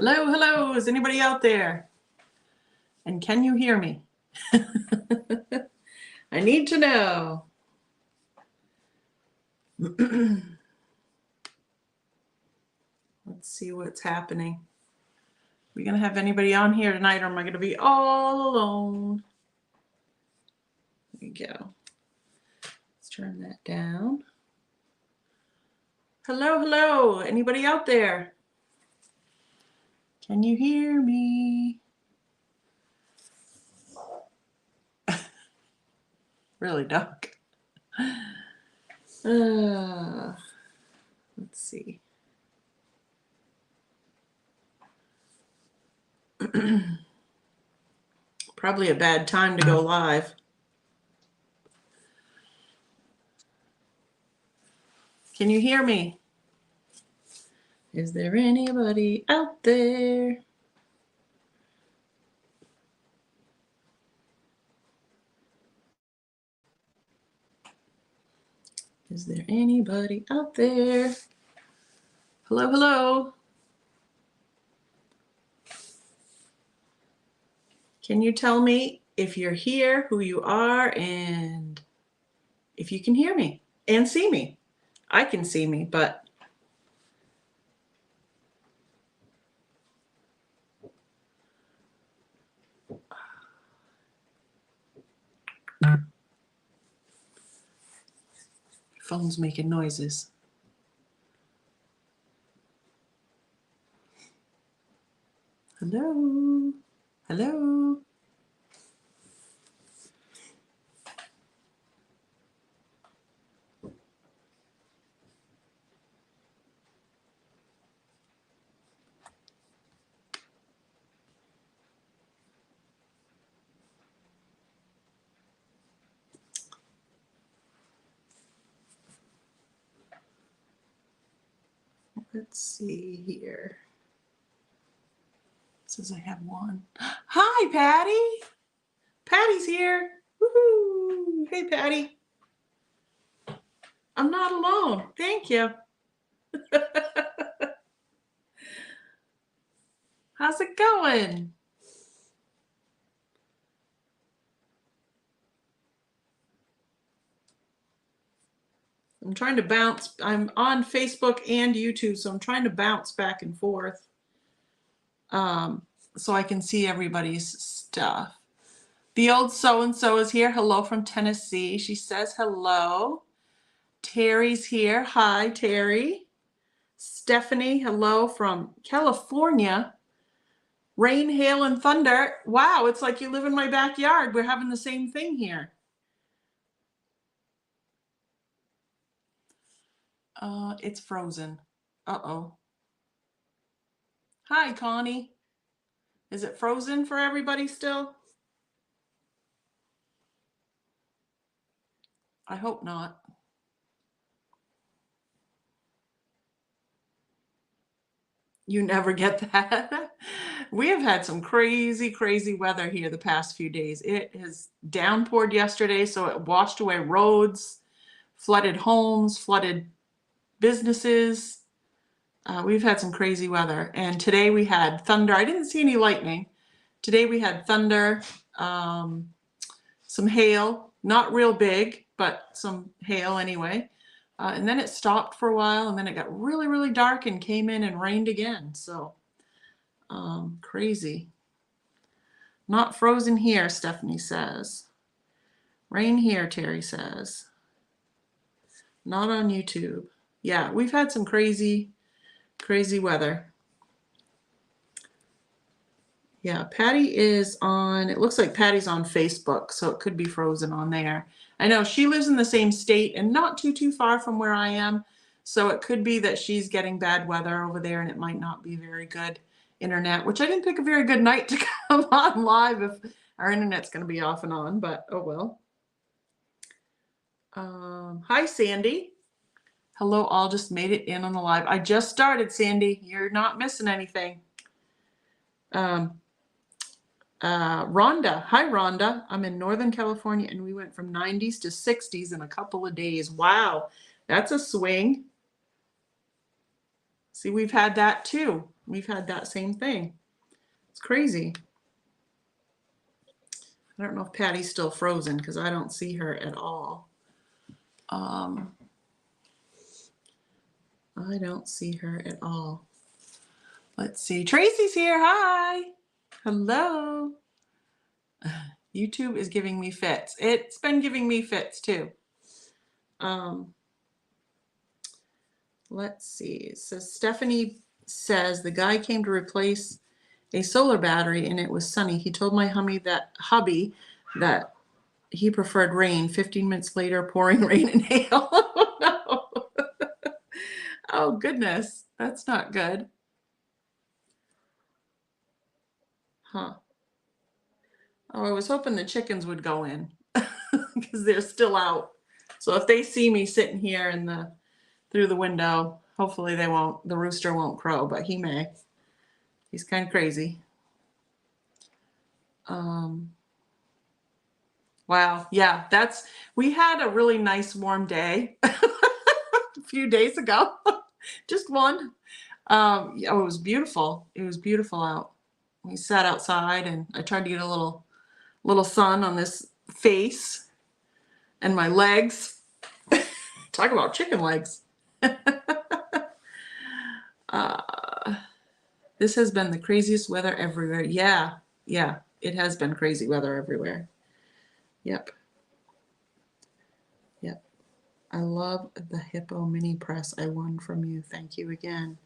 Hello, hello. Is anybody out there? And can you hear me? I need to know. Let's see what's happening. Are we going to have anybody on here tonight, or am I going to be all alone? There we go. Let's turn that down. Hello, hello. Anybody out there? Can you hear me? Really dark. Let's see. Probably a bad time to go live. Can you hear me? Is there anybody out there? Is there anybody out there? Hello, hello. Can you tell me if you're here, who you are, and if you can hear me and see me? I can see me, but phone's making noises. Hello, hello. Let's see here. It says I have one. Hi, Patty. Patty's here. Woohoo. Hey, Patty. I'm not alone. Thank you. How's it going? I'm trying to bounce. I'm on Facebook and YouTube, so I'm trying to bounce back and forth so I can see everybody's stuff. The old so-and-so is here. Hello from Tennessee. She says hello. Terry's here. Hi, Terry. Stephanie, hello from California. Rain, hail, and thunder. Wow, it's like you live in my backyard. We're having the same thing here. It's frozen. Uh-oh. Hi, Connie. Is it frozen for everybody still? I hope not. You never get that. We have had some crazy, crazy weather here the past few days. It has downpoured yesterday, so it washed away roads, flooded homes, flooded businesses. We've had some crazy weather. And today we had thunder. I didn't see any lightning. Today we had thunder, some hail, not real big, but some hail anyway. And then it stopped for a while, and then it got really, really dark and came in and rained again. So crazy. Not frozen here, Stephanie says. Rain here, Terry says. Not on YouTube. Yeah, we've had some crazy, crazy weather. Yeah, Patty is on, it looks like Patty's on Facebook, so it could be frozen on there. I know she lives in the same state and not too far from where I am, so it could be that she's getting bad weather over there and it might not be very good internet, which I didn't pick a very good night to come on live if our internet's going to be off and on, but oh well. Hi, Sandy. Hello, all just made it in on the live. I just started, Sandy. You're not missing anything. Rhonda. Hi, Rhonda. I'm in Northern California, and we went from 90s to 60s in a couple of days. Wow, that's a swing. See, we've had that too. We've had that same thing. It's crazy. I don't know if Patty's still frozen because I don't see her at all. I don't see her at all. Let's see. Tracy's here. Hi. Hello. YouTube is giving me fits. It's been giving me fits too. Let's see. So Stephanie says the guy came to replace a solar battery and it was sunny. He told my hubby that he preferred rain. 15 minutes later, pouring rain and hail. Oh, no. Oh, goodness. That's not good. Huh. Oh, I was hoping the chickens would go in because they're still out. So if they see me sitting here through the window, hopefully they won't, the rooster won't crow, but he may. He's kind of crazy. Wow. Yeah, we had a really nice warm day a few days ago. Just one. Oh, it was beautiful. It was beautiful out. We sat outside and I tried to get a little sun on this face and my legs. Talk about chicken legs. This has been the craziest weather everywhere. Yeah, it has been crazy weather everywhere. Yep. I love the Hippo mini press I won from you. Thank you again.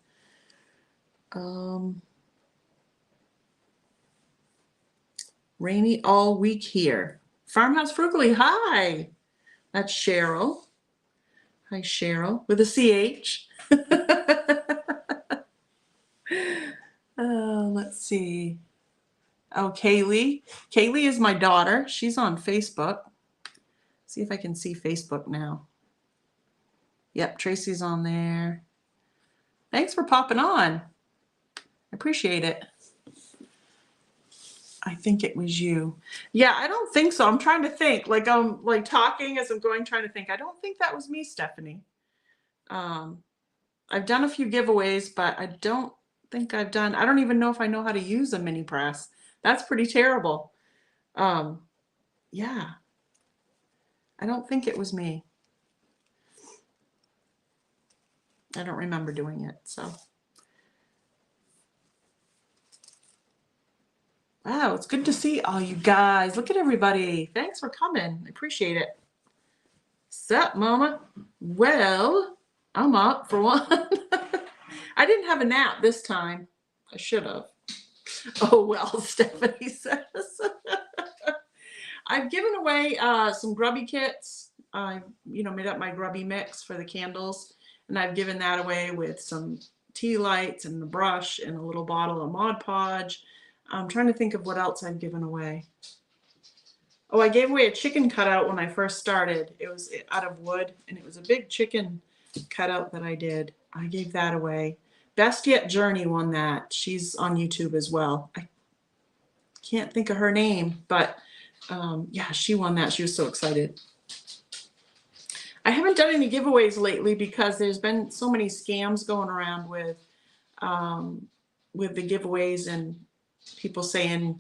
Rainy all week here. Farmhouse Frugally, hi. That's Cheryl. Hi, Cheryl, with a CH. Let's see. Oh, Kaylee. Kaylee is my daughter. She's on Facebook. See if I can see Facebook now. Yep, Tracy's on there. Thanks for popping on. I appreciate it. I think it was you. Yeah, I don't think so. I'm trying to think. Like I'm like talking as I'm going, trying to think. I don't think that was me, Stephanie. I've done a few giveaways, but I don't think I don't even know if I know how to use a mini press. That's pretty terrible. Yeah. I don't think it was me. I don't remember doing it, so. Wow, it's good to see all you guys. Look at everybody. Thanks for coming. I appreciate it. Sup, mama? Well, I'm up for one. I didn't have a nap this time. I should have. Oh, well, Stephanie says. I've given away some grubby kits. I, made up my grubby mix for the candles, and I've given that away with some tea lights and the brush and a little bottle of Mod Podge. I'm trying to think of what else I've given away. Oh, I gave away a chicken cutout when I first started. It was out of wood, and it was a big chicken cutout that I did. I gave that away. Best Yet Journey won that. She's on YouTube as well. I can't think of her name, but yeah, she won that. She was so excited. I haven't done any giveaways lately because there's been so many scams going around with the giveaways and people saying,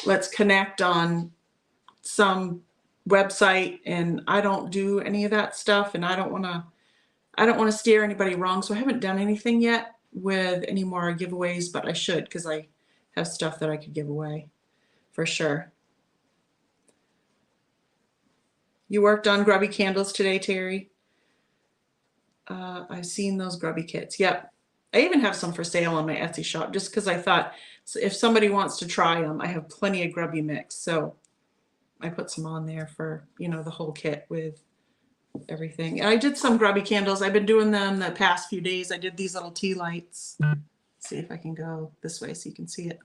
let's connect on some website, and I don't do any of that stuff, and I don't want to steer anybody wrong. So I haven't done anything yet with any more giveaways, but I should, because I have stuff that I could give away for sure. You worked on grubby candles today, Terry? I've seen those grubby kits. Yep. I even have some for sale on my Etsy shop just because I thought, so if somebody wants to try them, I have plenty of grubby mix. So I put some on there for, the whole kit with everything. And I did some grubby candles. I've been doing them the past few days. I did these little tea lights. Let's see if I can go this way so you can see it.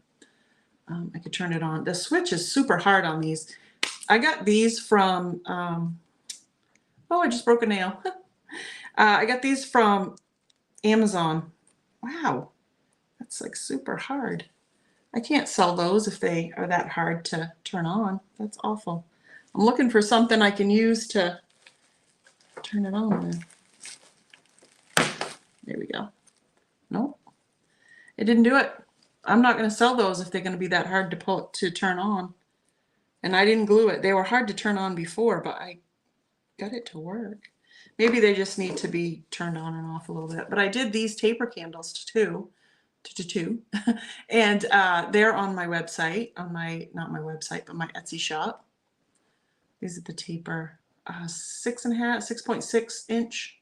I could turn it on. The switch is super hard on these. I got these from, oh, I just broke a nail. I got these from Amazon. Wow, that's like super hard. I can't sell those if they are that hard to turn on. That's awful. I'm looking for something I can use to turn it on with. There we go. Nope. It didn't do it. I'm not going to sell those if they're going to be that hard to turn on. And I didn't glue it. They were hard to turn on before, but I got it to work. Maybe they just need to be turned on and off a little bit. But I did these taper candles too. And they're on my website, on my, not my website, but my Etsy shop. These are the taper, 6.6 inch,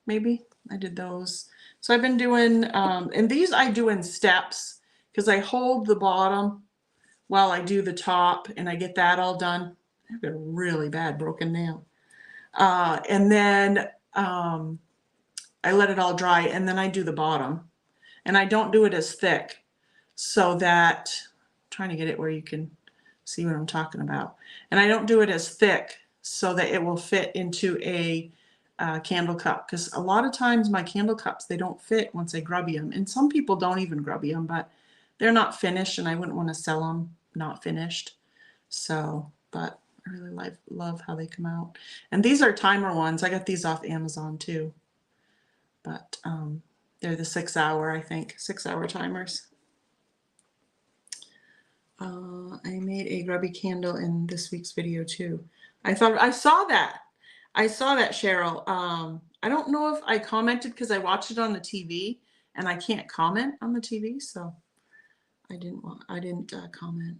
maybe. I did those. So I've been doing, and these I do in steps because I hold the bottom while I do the top and I get that all done. I've got a really bad broken nail. And then I let it all dry and then I do the bottom. And I don't do it as thick so that, I'm trying to get it where you can see what I'm talking about. And I don't do it as thick so that it will fit into a candle cup, because a lot of times my candle cups, they don't fit once I grubby them. And some people don't even grubby them, but they're not finished and I wouldn't want to sell them not finished. So, but I really love how they come out. And these are timer ones. I got these off Amazon too. But they're the 6 hour, I think, 6 hour timers. I made a grubby candle in this week's video too. I thought I saw that. I saw that, Cheryl. I don't know if I commented because I watched it on the TV and I can't comment on the TV, so I didn't comment.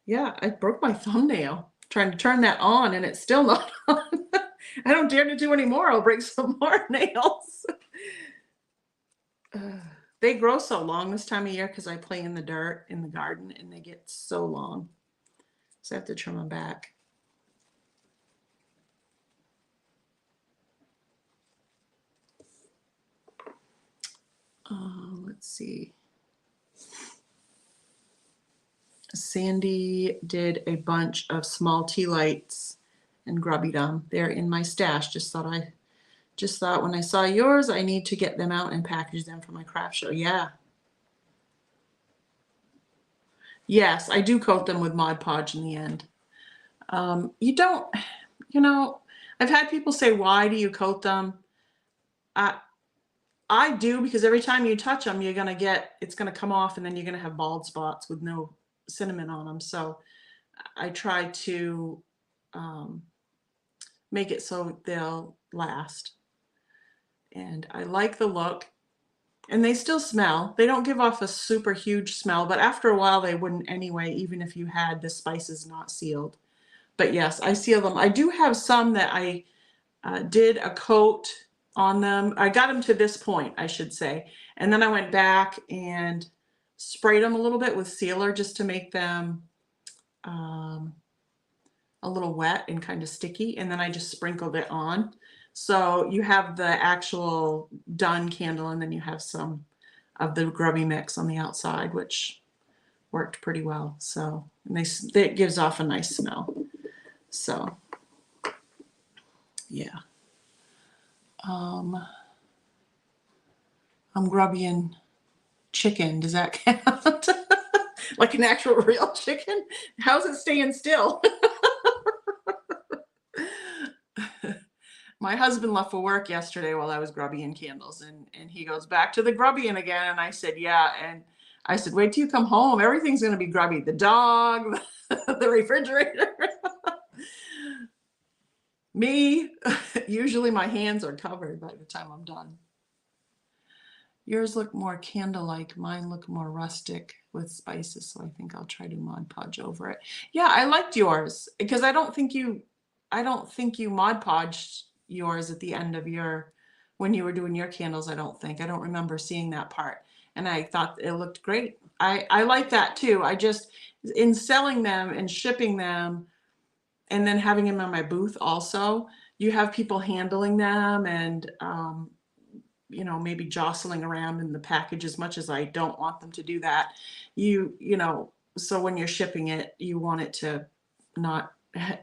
Yeah, I broke my thumbnail trying to turn that on and it's still not on. I don't dare to do any more. I'll break some more nails. They grow so long this time of year because I play in the dirt in the garden and they get so long. So I have to trim them back. Let's see. Sandy did a bunch of small tea lights and grubbied them. They're in my stash. Just thought when I saw yours, I need to get them out and package them for my craft show. Yeah. Yes, I do coat them with Mod Podge in the end. You don't, I've had people say, why do you coat them? I do, because every time you touch them, it's going to come off and then you're going to have bald spots with no cinnamon on them. So I try to make it so they'll last. And I like the look. And they still smell. They don't give off a super huge smell, but after a while they wouldn't anyway, even if you had the spices not sealed. But yes, I seal them. I do have some that I did a coat on them. I got them to this point, I should say. And then I went back and sprayed them a little bit with sealer just to make them a little wet and kind of sticky. And then I just sprinkled it on. So you have the actual done candle and then you have some of the grubby mix on the outside, which worked pretty well. So it gives off a nice smell. So yeah. I'm grubbying chicken. Does that count? Like an actual real chicken? How's it staying still? My husband left for work yesterday while I was grubbying candles, and he goes, back to the grubbying again. And I said, yeah. And I said, wait till you come home. Everything's going to be grubby. The dog, the refrigerator. Me, usually my hands are covered by the time I'm done. Yours look more candle-like. Mine look more rustic with spices. So I think I'll try to Mod Podge over it. Yeah, I liked yours because I don't think you Mod Podged yours at the end of when you were doing your candles. I don't remember seeing that part, and I thought it looked great. I like that too. I just, in selling them and shipping them and then having them in my booth also, you have people handling them and maybe jostling around in the package, as much as I don't want them to do that. So when you're shipping it, you want it to not,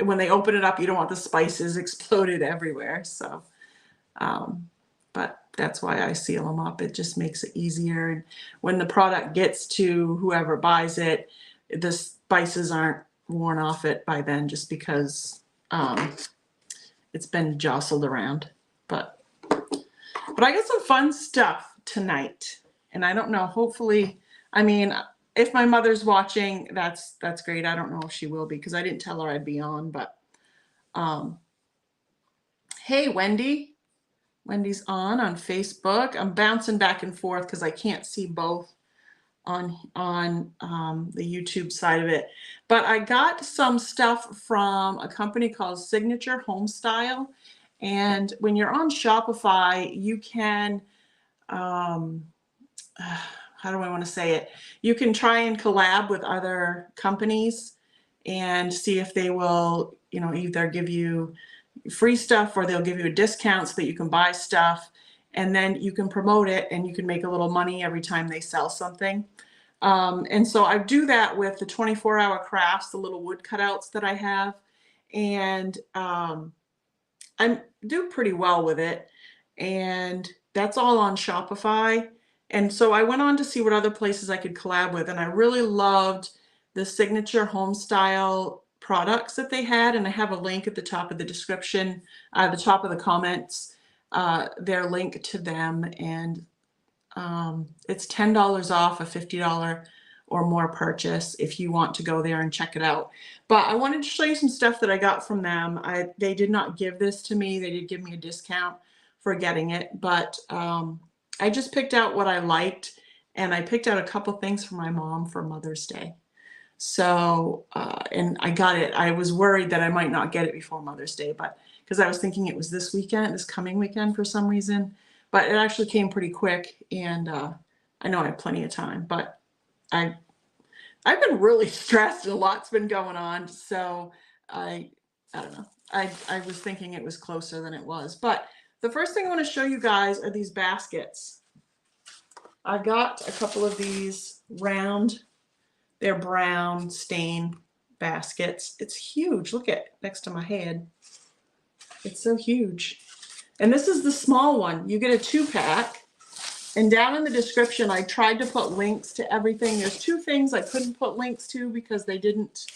when they open it up, you don't want the spices exploded everywhere. So, but that's why I seal them up. It just makes it easier. And when the product gets to whoever buys it, the spices aren't worn off it by then, just because it's been jostled around. But I got some fun stuff tonight, and I don't know, hopefully, I mean, if my mother's watching, that's great. I don't know if she will be, because I didn't tell her I'd be on, but hey, Wendy. Wendy's on Facebook. I'm bouncing back and forth because I can't see both on the YouTube side of it. But I got some stuff from a company called Signature Homestyle. And when you're on Shopify, you can, how do I want to say it? You can try and collab with other companies and see if they will, you know, either give you free stuff or they'll give you a discount so that you can buy stuff, and then you can promote it and you can make a little money every time they sell something. And so I do that with the 24-hour crafts, the little wood cutouts that I have, and I do pretty well with it, and that's all on Shopify. And so I went on to see what other places I could collab with, and I really loved the Signature Homestyle products that they had, and I have a link at the top of the description, the top of the comments, their link to them, and it's $10 off a $50 or more purchase if you want to go there and check it out. But I wanted to show you some stuff that I got from them. They did not give this to me. They did give me a discount for getting it, but I just picked out what I liked, and I picked out a couple things for my mom for Mother's Day. So, and I got it. I was worried that I might not get it before Mother's Day, but because I was thinking it was this weekend, this coming weekend for some reason, but it actually came pretty quick, and I know I have plenty of time, but I've been really stressed and a lot's been going on. So I don't know. I was thinking it was closer than it was, but the first thing I want to show you guys are these baskets. I got a couple of these round, they're brown stain baskets. It's huge. Look at next to my head. It's so huge. And this is the small one. You get a 2-pack. And down in the description, I tried to put links to everything. There's 2 things I couldn't put links to because they didn't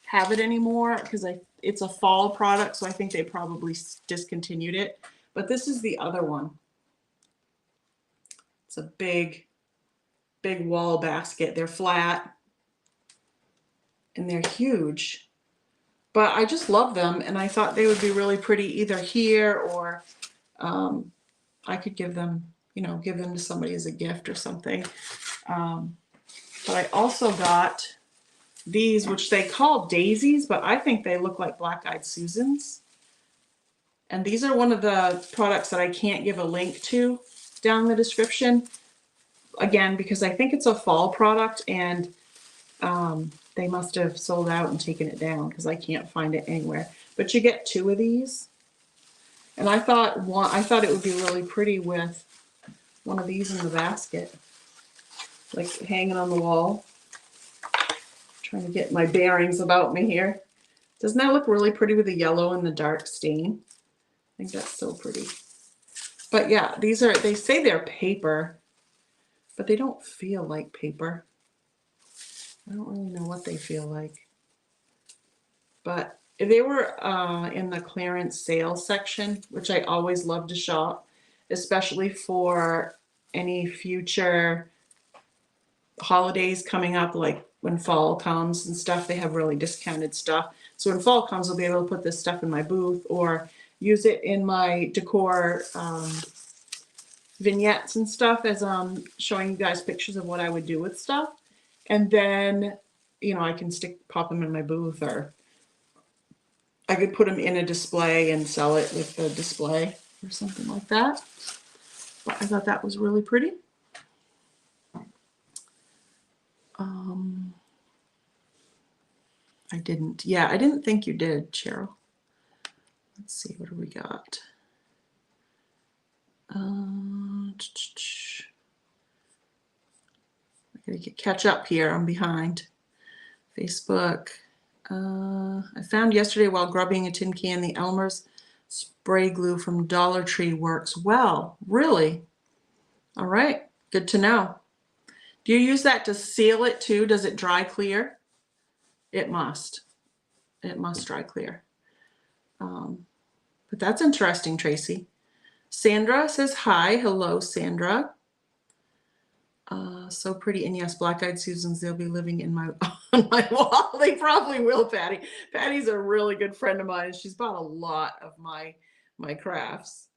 have it anymore, because it's a fall product, so I think they probably discontinued it. But this is the other one. It's a big, big wall basket. They're flat and they're huge. But I just love them, and I thought they would be really pretty either here or I could give them, you know, give them to somebody as a gift or something. But I also got these, which they call daisies, but I think they look like black-eyed Susans. And these are one of the products that I can't give a link to down in the description. Again, because I think it's a fall product, and they must have sold out and taken it down because I can't find it anywhere. But you get 2 of these. And I thought it would be really pretty with one of these in the basket, like hanging on the wall. Trying to get my bearings about me here. Doesn't that look really pretty with the yellow and the dark stain? I think that's so pretty. But yeah, these are, they say they're paper, but they don't feel like paper. I don't really know what they feel like. But they were in the clearance sales section, which I always love to shop, especially for any future holidays coming up, like when fall comes and stuff. They have really discounted stuff. So when fall comes, I'll be able to put this stuff in my booth or use it in my decor vignettes and stuff as I'm showing you guys pictures of what I would do with stuff. And then, you know, I can pop them in my booth, or I could put them in a display and sell it with the display or something like that. But I thought that was really pretty. I didn't think you did, Cheryl. Let's see, what do we got? I gotta catch up here. I'm behind. Facebook. I found yesterday while grubbing a tin can, the Elmer's spray glue from Dollar Tree works well. Really? All right, good to know. Do you use that to seal it too? Does it dry clear? It must. It must dry clear. But that's interesting, Tracy. Sandra says hi. Hello, Sandra. So pretty. And yes, black-eyed Susans, they'll be living in my on my wall. They probably will, Patty. Patty's a really good friend of mine, and she's bought a lot of my crafts.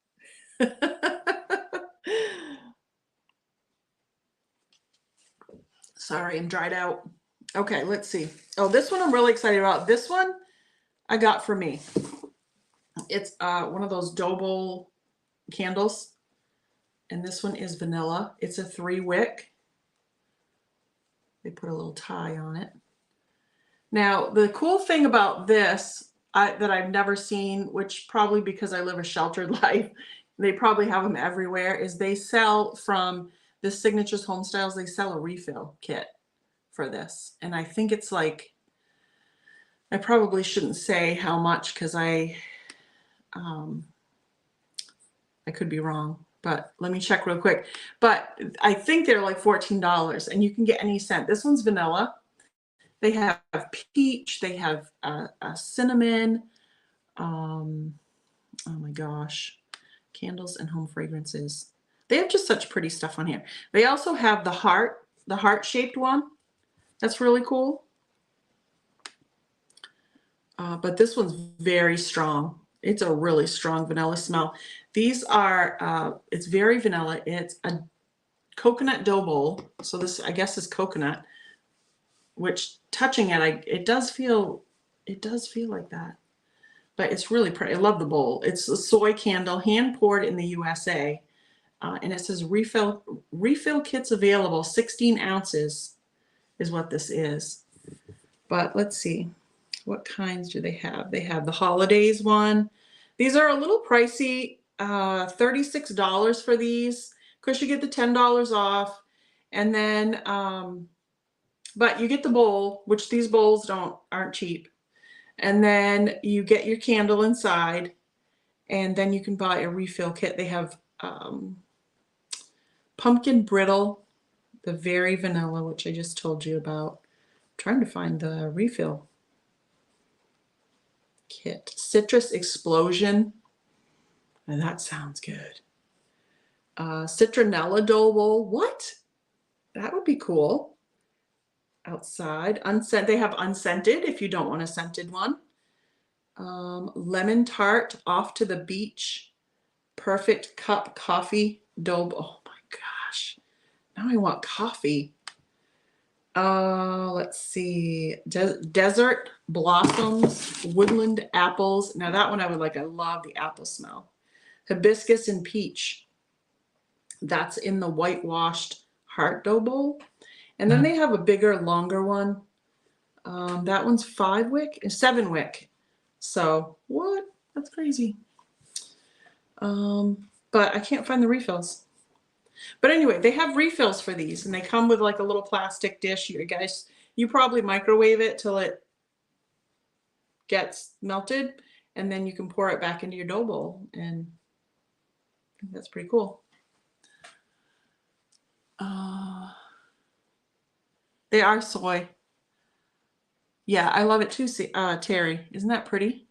Sorry, I'm dried out. Okay, let's see. Oh, this one I'm really excited about. This one I got for me. It's one of those dough bowl candles. And this one is vanilla. It's a 3-wick. They put a little tie on it. Now, the cool thing about this that I've never seen, which probably because I live a sheltered life, they probably have them everywhere, is they sell from the Signatures Home Styles, they sell a refill kit for this. And I think it's like, I probably shouldn't say how much because I could be wrong, but let me check real quick. But I think they're like $14 and you can get any scent. This one's vanilla. They have peach, they have a cinnamon. Oh my gosh, candles and home fragrances. They have just such pretty stuff on here. They also have the heart-shaped one. That's really cool. But this one's very strong. It's a really strong vanilla smell. These are, it's very vanilla. It's a coconut dough bowl. So this, I guess, is coconut, which touching it, it does feel like that. But it's really pretty. I love the bowl. It's a soy candle, hand poured in the USA. And it says refill kits available. 16 ounces is what this is. But let's see. What kinds do they have? They have the holidays one. These are a little pricey, $36 for these. Of course, you get the $10 off. And then, but you get the bowl, which these bowls aren't cheap. And then you get your candle inside, and then you can buy a refill kit. They have pumpkin brittle, the very vanilla, which I just told you about. I'm trying to find the refill kit. Citrus explosion. And that sounds good. Citronella dough bowl. What? That would be cool. Outside. They have unscented if you don't want a scented one. Lemon tart off to the beach. Perfect cup coffee dough bowl. Oh my gosh. Now I want coffee. Let's see. Desert blossoms, woodland apples. Now that one I would like. I love the apple smell. Hibiscus and peach. That's in the whitewashed heart dough bowl. And then they have a bigger, longer one. That one's 5-wick and 7-wick. So what? That's crazy. But I can't find the refills. But anyway, they have refills for these, and they come with like a little plastic dish. You probably microwave it till it gets melted, and then you can pour it back into your dough bowl, and I think that's pretty cool. They are soy. Yeah, I love it too, Terry. Isn't that pretty?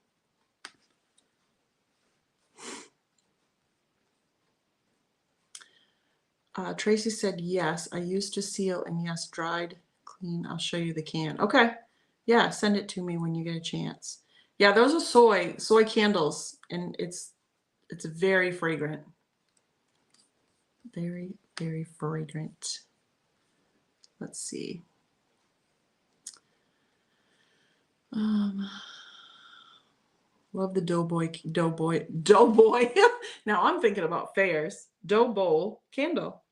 Tracy said, yes, I used to seal, and yes, dried clean. I'll show you the can. Okay. Yeah, send it to me when you get a chance. Yeah, those are soy candles, and it's very fragrant. Very, very fragrant. Let's see. Love the doughboy. Now I'm thinking about fairs. Dough bowl candle.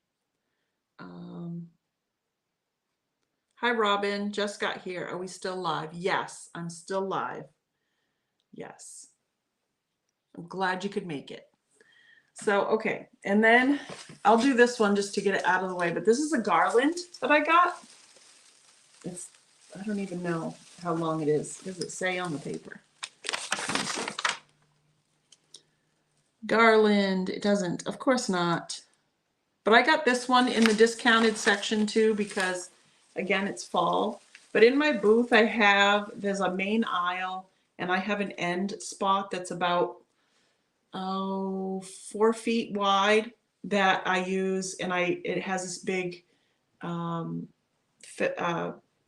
Hi, Robin. Just got here. Are we still live? Yes, I'm still live. Yes. I'm glad you could make it. So, okay. And then I'll do this one just to get it out of the way. But this is a garland that I got. I don't even know how long it is. Does it say on the paper? Garland. It doesn't. Of course not. But I got this one in the discounted section too because, again, it's fall. But in my booth, there's a main aisle, and I have an end spot that's about 4 feet wide that I use, and it has this big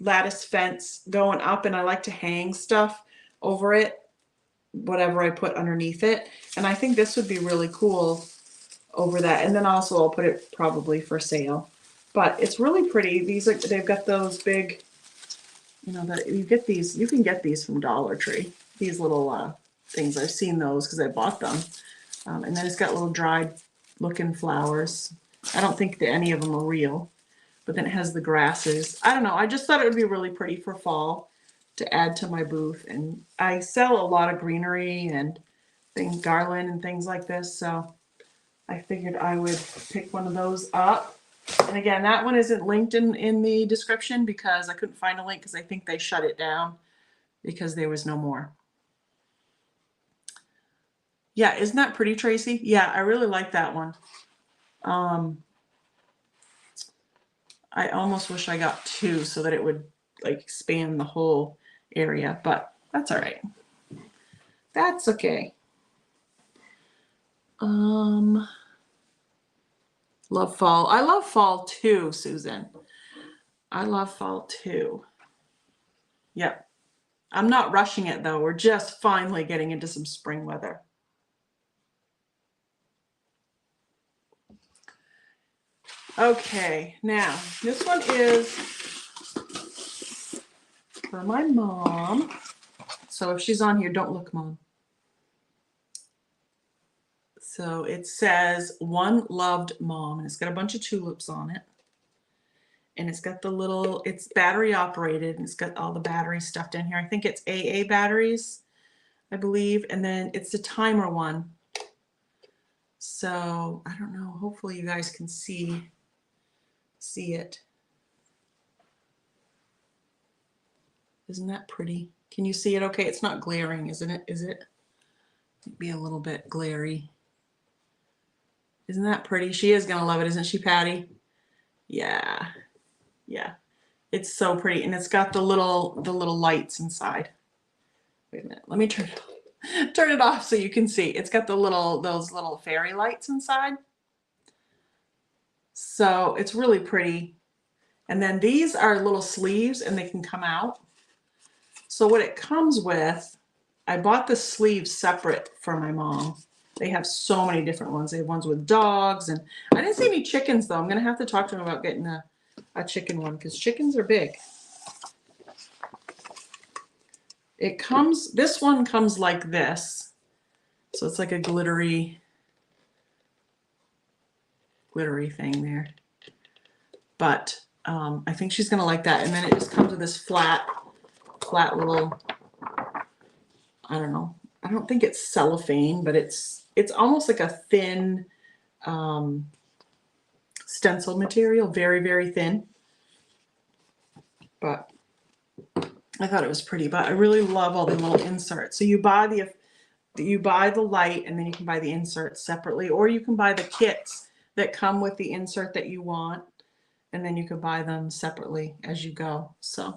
lattice fence going up, and I like to hang stuff over it, whatever I put underneath it. And I think this would be really cool over that. And then also I'll put it probably for sale. But it's really pretty. They've got those big, you know, that you can get these from Dollar Tree. These little things. I've seen those because I bought them. And then it's got little dried looking flowers. I don't think that any of them are real. But then it has the grasses. I don't know. I just thought it would be really pretty for fall to add to my booth. And I sell a lot of greenery and things, garland and things like this. So I figured I would pick one of those up. And again, that one isn't linked in the description because I couldn't find a link because I think they shut it down because there was no more. Yeah, isn't that pretty, Tracy? Yeah, I really like that one. I almost wish I got 2 so that it would like expand the whole area, but that's all right. That's okay. Love fall. I love fall too, Susan. I love fall too. Yep. I'm not rushing it though. We're just finally getting into some spring weather. Okay, now this one is for my mom. So if she's on here, don't look, Mom. So it says One Loved Mom, and it's got a bunch of tulips on it. And it's got the little, it's battery operated, and it's got all the battery stuffed in here. I think it's AA batteries, I believe. And then it's the timer one. So I don't know, hopefully you guys can see it. Isn't that pretty? Can you see it okay? It's not glaring, isn't it? Is it? It'd be a little bit glary. Isn't that pretty? She is gonna love it, isn't she, Patty? Yeah. Yeah. It's so pretty. And it's got the little lights inside. Wait a minute. Let me turn it off so you can see. It's got those little fairy lights inside. So it's really pretty. And then these are little sleeves and they can come out. So what it comes with, I bought the sleeves separate for my mom. They have so many different ones. They have ones with dogs, and I didn't see any chickens though. I'm gonna have to talk to him about getting a chicken one because chickens are big. This one comes like this. So it's like a glittery thing there. But I think she's gonna like that. And then it just comes with this flat little, I don't know. I don't think it's cellophane, but it's almost like a thin stencil material, very, very thin. But I thought it was pretty, but I really love all the little inserts. So you buy the light, and then you can buy the inserts separately, or you can buy the kits that come with the insert that you want, and then you can buy them separately as you go. So I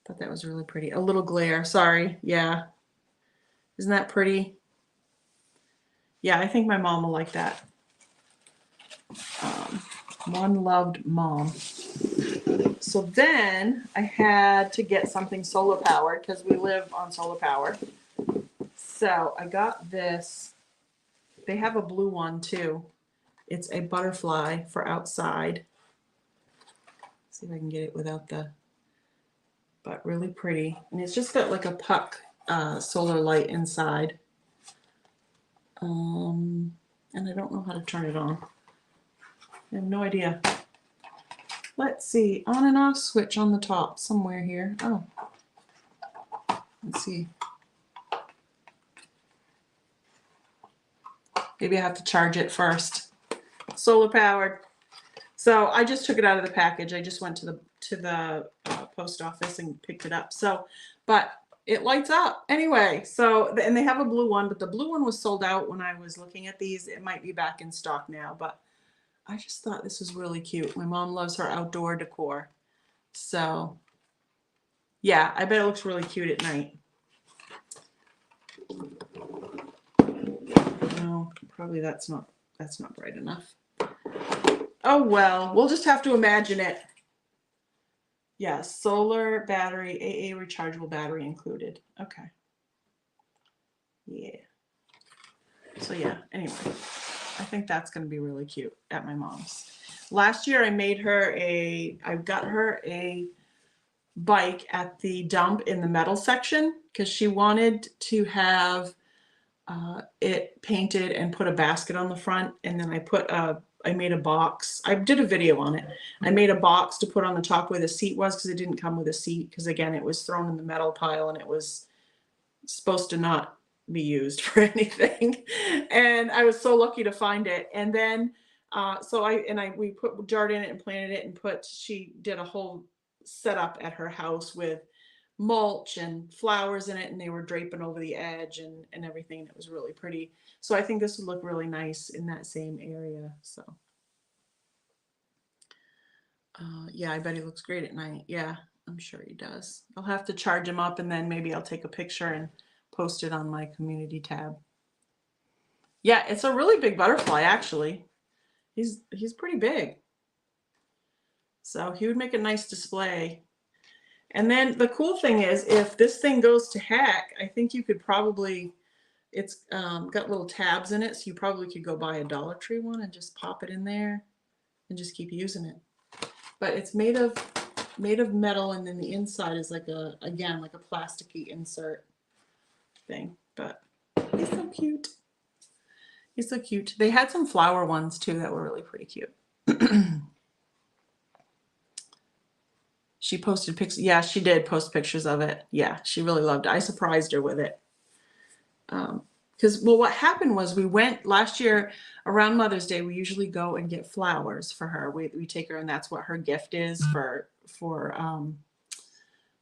thought that was really pretty. A little glare, sorry. Yeah. Isn't that pretty? Yeah, I think my mom will like that. One Loved Mom. So then I had to get something solar powered because we live on solar power. So I got this. They have a blue one too. It's a butterfly for outside. Let's see if I can get it without but really pretty. And it's just got like a puck solar light inside. And I don't know how to turn it on. I have no idea. Let's see, on and off switch on the top somewhere here. Oh, let's see. Maybe I have to charge it first. Solar powered. So I just took it out of the package. I just went to the post office and picked it up. So, but it lights up anyway. So, and they have a blue one, but the blue one was sold out when I was looking at these. It might be back in stock now, but I just thought this was really cute. My mom loves her outdoor decor. So yeah, I bet it looks really cute at night. No, probably that's not bright enough. Oh well, we'll just have to imagine it. Yeah, solar battery, AA rechargeable battery included. Okay. Yeah. So yeah, anyway, I think that's going to be really cute at my mom's. Last year I got her a bike at the dump in the metal section because she wanted to have it painted and put a basket on the front. And then I made a box. I did a video on it. I made a box to put on the top where the seat was because it didn't come with a seat because again, it was thrown in the metal pile and it was supposed to not be used for anything. And I was so lucky to find it. And then we put dirt in it and planted it and she did a whole setup at her house with mulch and flowers in it, and they were draping over the edge and everything. It was really pretty. So I think this would look really nice in that same area. So yeah, I bet he looks great at night. Yeah, I'm sure he does. I'll have to charge him up and then maybe I'll take a picture and post it on my community tab. Yeah, it's a really big butterfly actually. He's pretty big. So he would make a nice display. And then the cool thing is if this thing goes to heck, I think you could probably, it's got little tabs in it, so you probably could go buy a Dollar Tree one and just pop it in there and just keep using it. But it's made of metal, and then the inside is like a plasticky insert thing. But he's so cute. He's so cute. They had some flower ones too that were really pretty cute. She posted pictures. Yeah, she did post pictures of it. Yeah, she really loved it. I surprised her with it. Because, well, what happened was we went last year around Mother's Day. We usually go and get flowers for her. We take her, and that's what her gift is for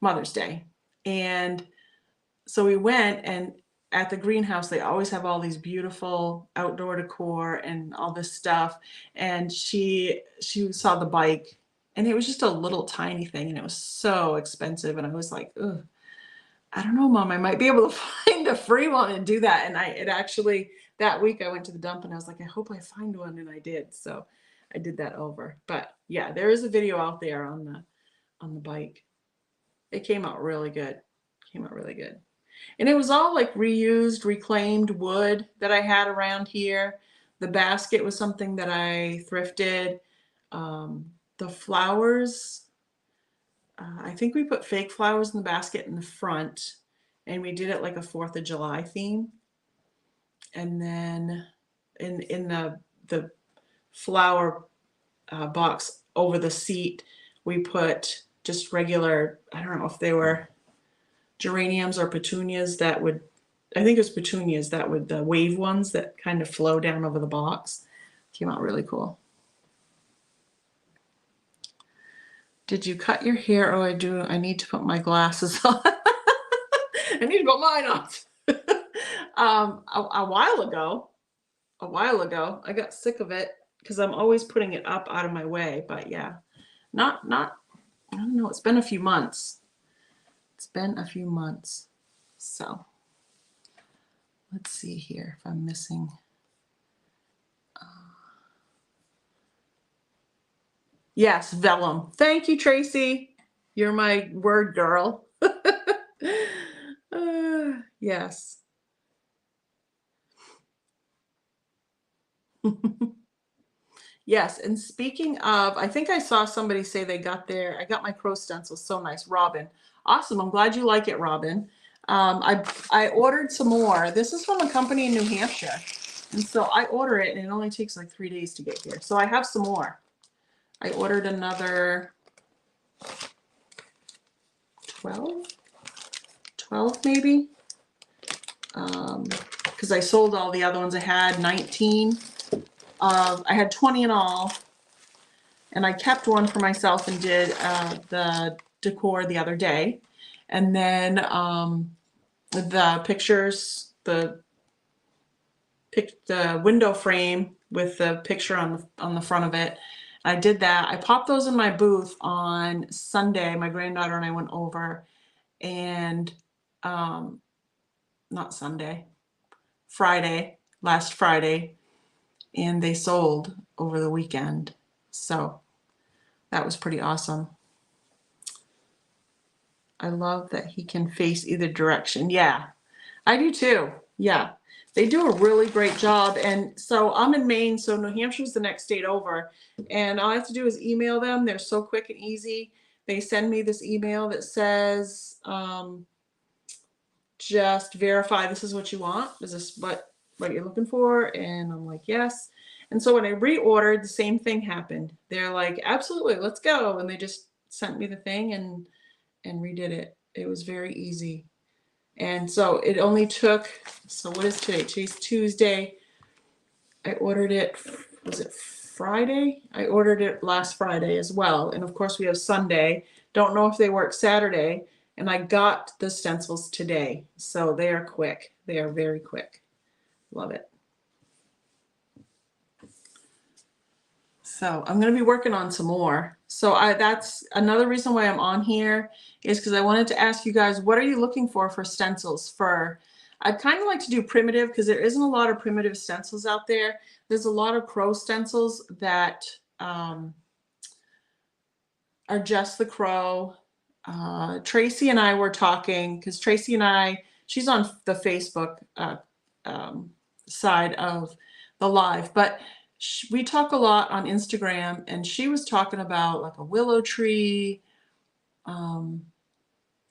Mother's Day. And so we went, and at the greenhouse, they always have all these beautiful outdoor decor and all this stuff. And she saw the bike, and it was just a little tiny thing, and it was so expensive. And I was like, ugh. I don't know, Mom, I might be able to find a free one and do that. And it actually, that week I went to the dump and I was like, I hope I find one. And I did. So I did that over. But yeah, there is a video out there on the bike. It came out really good. Came out really good. And it was all like reused, reclaimed wood that I had around here. The basket was something that I thrifted. The flowers, I think we put fake flowers in the basket in the front, and we did it like a 4th of July theme. And then in the flower box over the seat, we put just regular, I don't know if they were geraniums or petunias that would, I think it was petunias that would, the wave ones that kind of flow down over the box. Came out really cool. Did you cut your hair? Oh, I do. I need to put my glasses on. I need to put mine on. A while ago, I got sick of it because I'm always putting it up out of my way. But yeah, not, I don't know. It's been a few months. So let's see here if I'm missing. Yes, vellum. Thank you, Tracy. You're my word girl. Yes. Yes, and speaking of, I think I saw somebody say I got my crow stencil. So nice. Robin. Awesome. I'm glad you like it, Robin. I ordered some more. This is from a company in New Hampshire. And so I order it and it only takes like 3 days to get here. So I have some more. I ordered another 12 maybe. Because I sold all the other ones. I had 19. I had 20 in all. And I kept one for myself and did the decor the other day. And then the pictures, the window frame with the picture on the front of it. I did that. I popped those in my booth on Sunday. My granddaughter and I went over, and not Sunday, Friday. last Friday, and they sold over the weekend. So that was pretty awesome. I love that he can face either direction. Yeah, I do too. Yeah, they do a really great job. And so I'm in Maine, so New Hampshire's the next state over. And all I have to do is email them. They're so quick and easy. They send me this email that says, just verify this is what you want. Is this what you're looking for? And I'm like, yes. And so when I reordered, the same thing happened. They're like, absolutely, let's go. And they just sent me the thing and redid it. It was very easy. And so it only took, so what is today? Today's Tuesday. I ordered it, was it Friday? I ordered it last Friday as well. And of course we have Sunday. Don't know if they work Saturday. And I got the stencils today. So they are quick. They are very quick. Love it. So I'm going to be working on some more. So that's another reason why I'm on here, is because I wanted to ask you guys, what are you looking for stencils for? I'd kind of like to do primitive because there isn't a lot of primitive stencils out there. There's a lot of crow stencils that are just the crow. Tracy and I were talking because Tracy and I, she's on the Facebook side of the live, but we talk a lot on Instagram, and she was talking about like a willow tree. I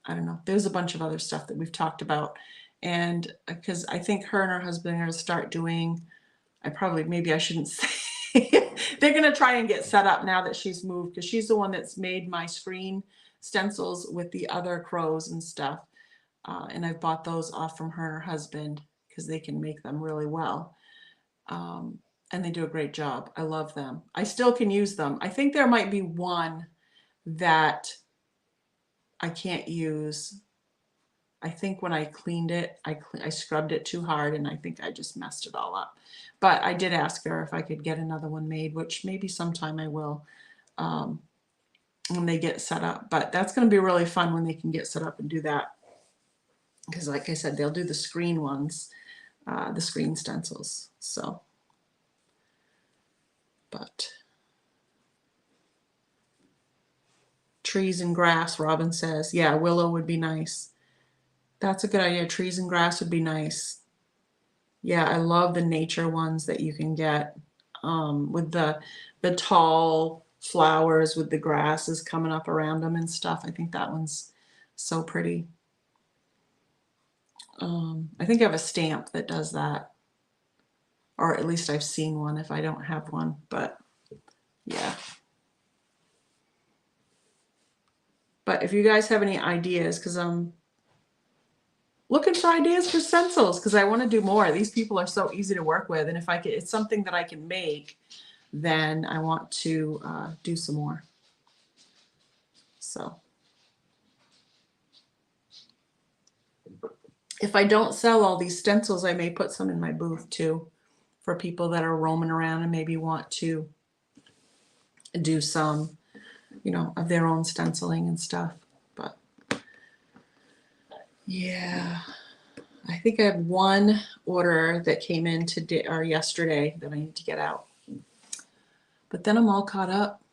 don't know. There's a bunch of other stuff that we've talked about. And because I think her and her husband are going to start doing, maybe I shouldn't say, they're going to try and get set up now that she's moved, because she's the one that's made my screen stencils with the other crows and stuff. And I've bought those off from her and her husband because they can make them really well. And they do a great job. I love them. I still can use them. I think there might be one that I can't use. I think when I cleaned it, I scrubbed it too hard, and I think I just messed it all up. But I did ask her if I could get another one made, which maybe sometime I will when they get set up. But that's going to be really fun when they can get set up and do that. Because like I said, they'll do the screen ones, the screen stencils. So, but trees and grass, Robin says. Yeah, willow would be nice. That's a good idea. Trees and grass would be nice. Yeah, I love the nature ones that you can get with the tall flowers with the grasses coming up around them and stuff. I think that one's so pretty. I think I have a stamp that does that, or at least I've seen one if I don't have one, but yeah. But if you guys have any ideas, because I'm looking for ideas for stencils, because I want to do more. These people are so easy to work with, and if I could, it's something that I can make, then I want to do some more. So if I don't sell all these stencils, I may put some in my booth too, for people that are roaming around and maybe want to do some, you know, of their own stenciling and stuff. But yeah, I think I have one order that came in today or yesterday that I need to get out. But then I'm all caught up.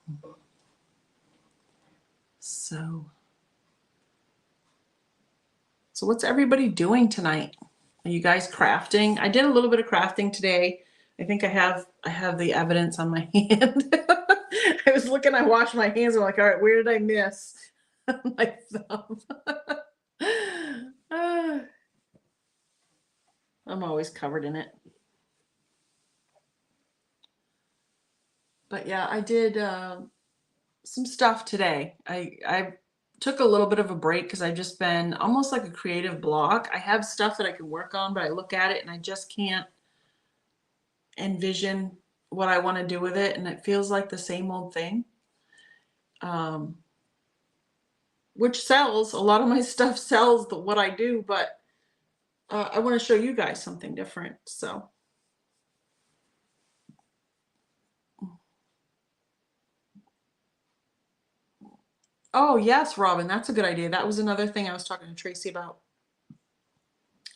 So what's everybody doing tonight? Are you guys crafting? I did a little bit of crafting today. I think I have the evidence on my hand. I was looking, I washed my hands. I'm like, all right, where did I miss my thumb? I'm always covered in it. But yeah, I did some stuff today. I took a little bit of a break because I've just been almost like a creative block. I have stuff that I can work on, but I look at it and I just can't envision what I want to do with it, and it feels like the same old thing. Which sells. A lot of my stuff sells what I do, but I want to show you guys something different. So oh yes, Robin, that's a good idea. That was another thing I was talking to Tracy about.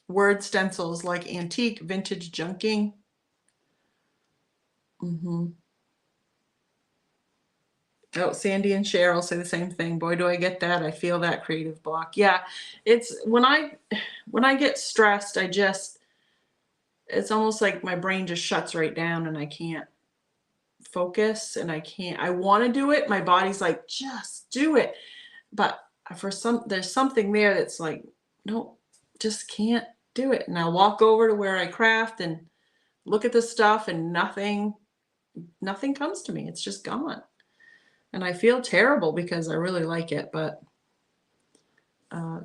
word stencils like antique, vintage, junking. Oh, Sandy and Cheryl say the same thing. Boy, do I get that. I feel that creative block. Yeah, it's when I get stressed, it's almost like my brain just shuts right down and I can't focus and I want to do it. My body's like, just do it. But there's something there that's like, no, just can't do it. And I'll walk over to where I craft and look at the stuff and nothing comes to me. It's just gone. And I feel terrible because I really like it, but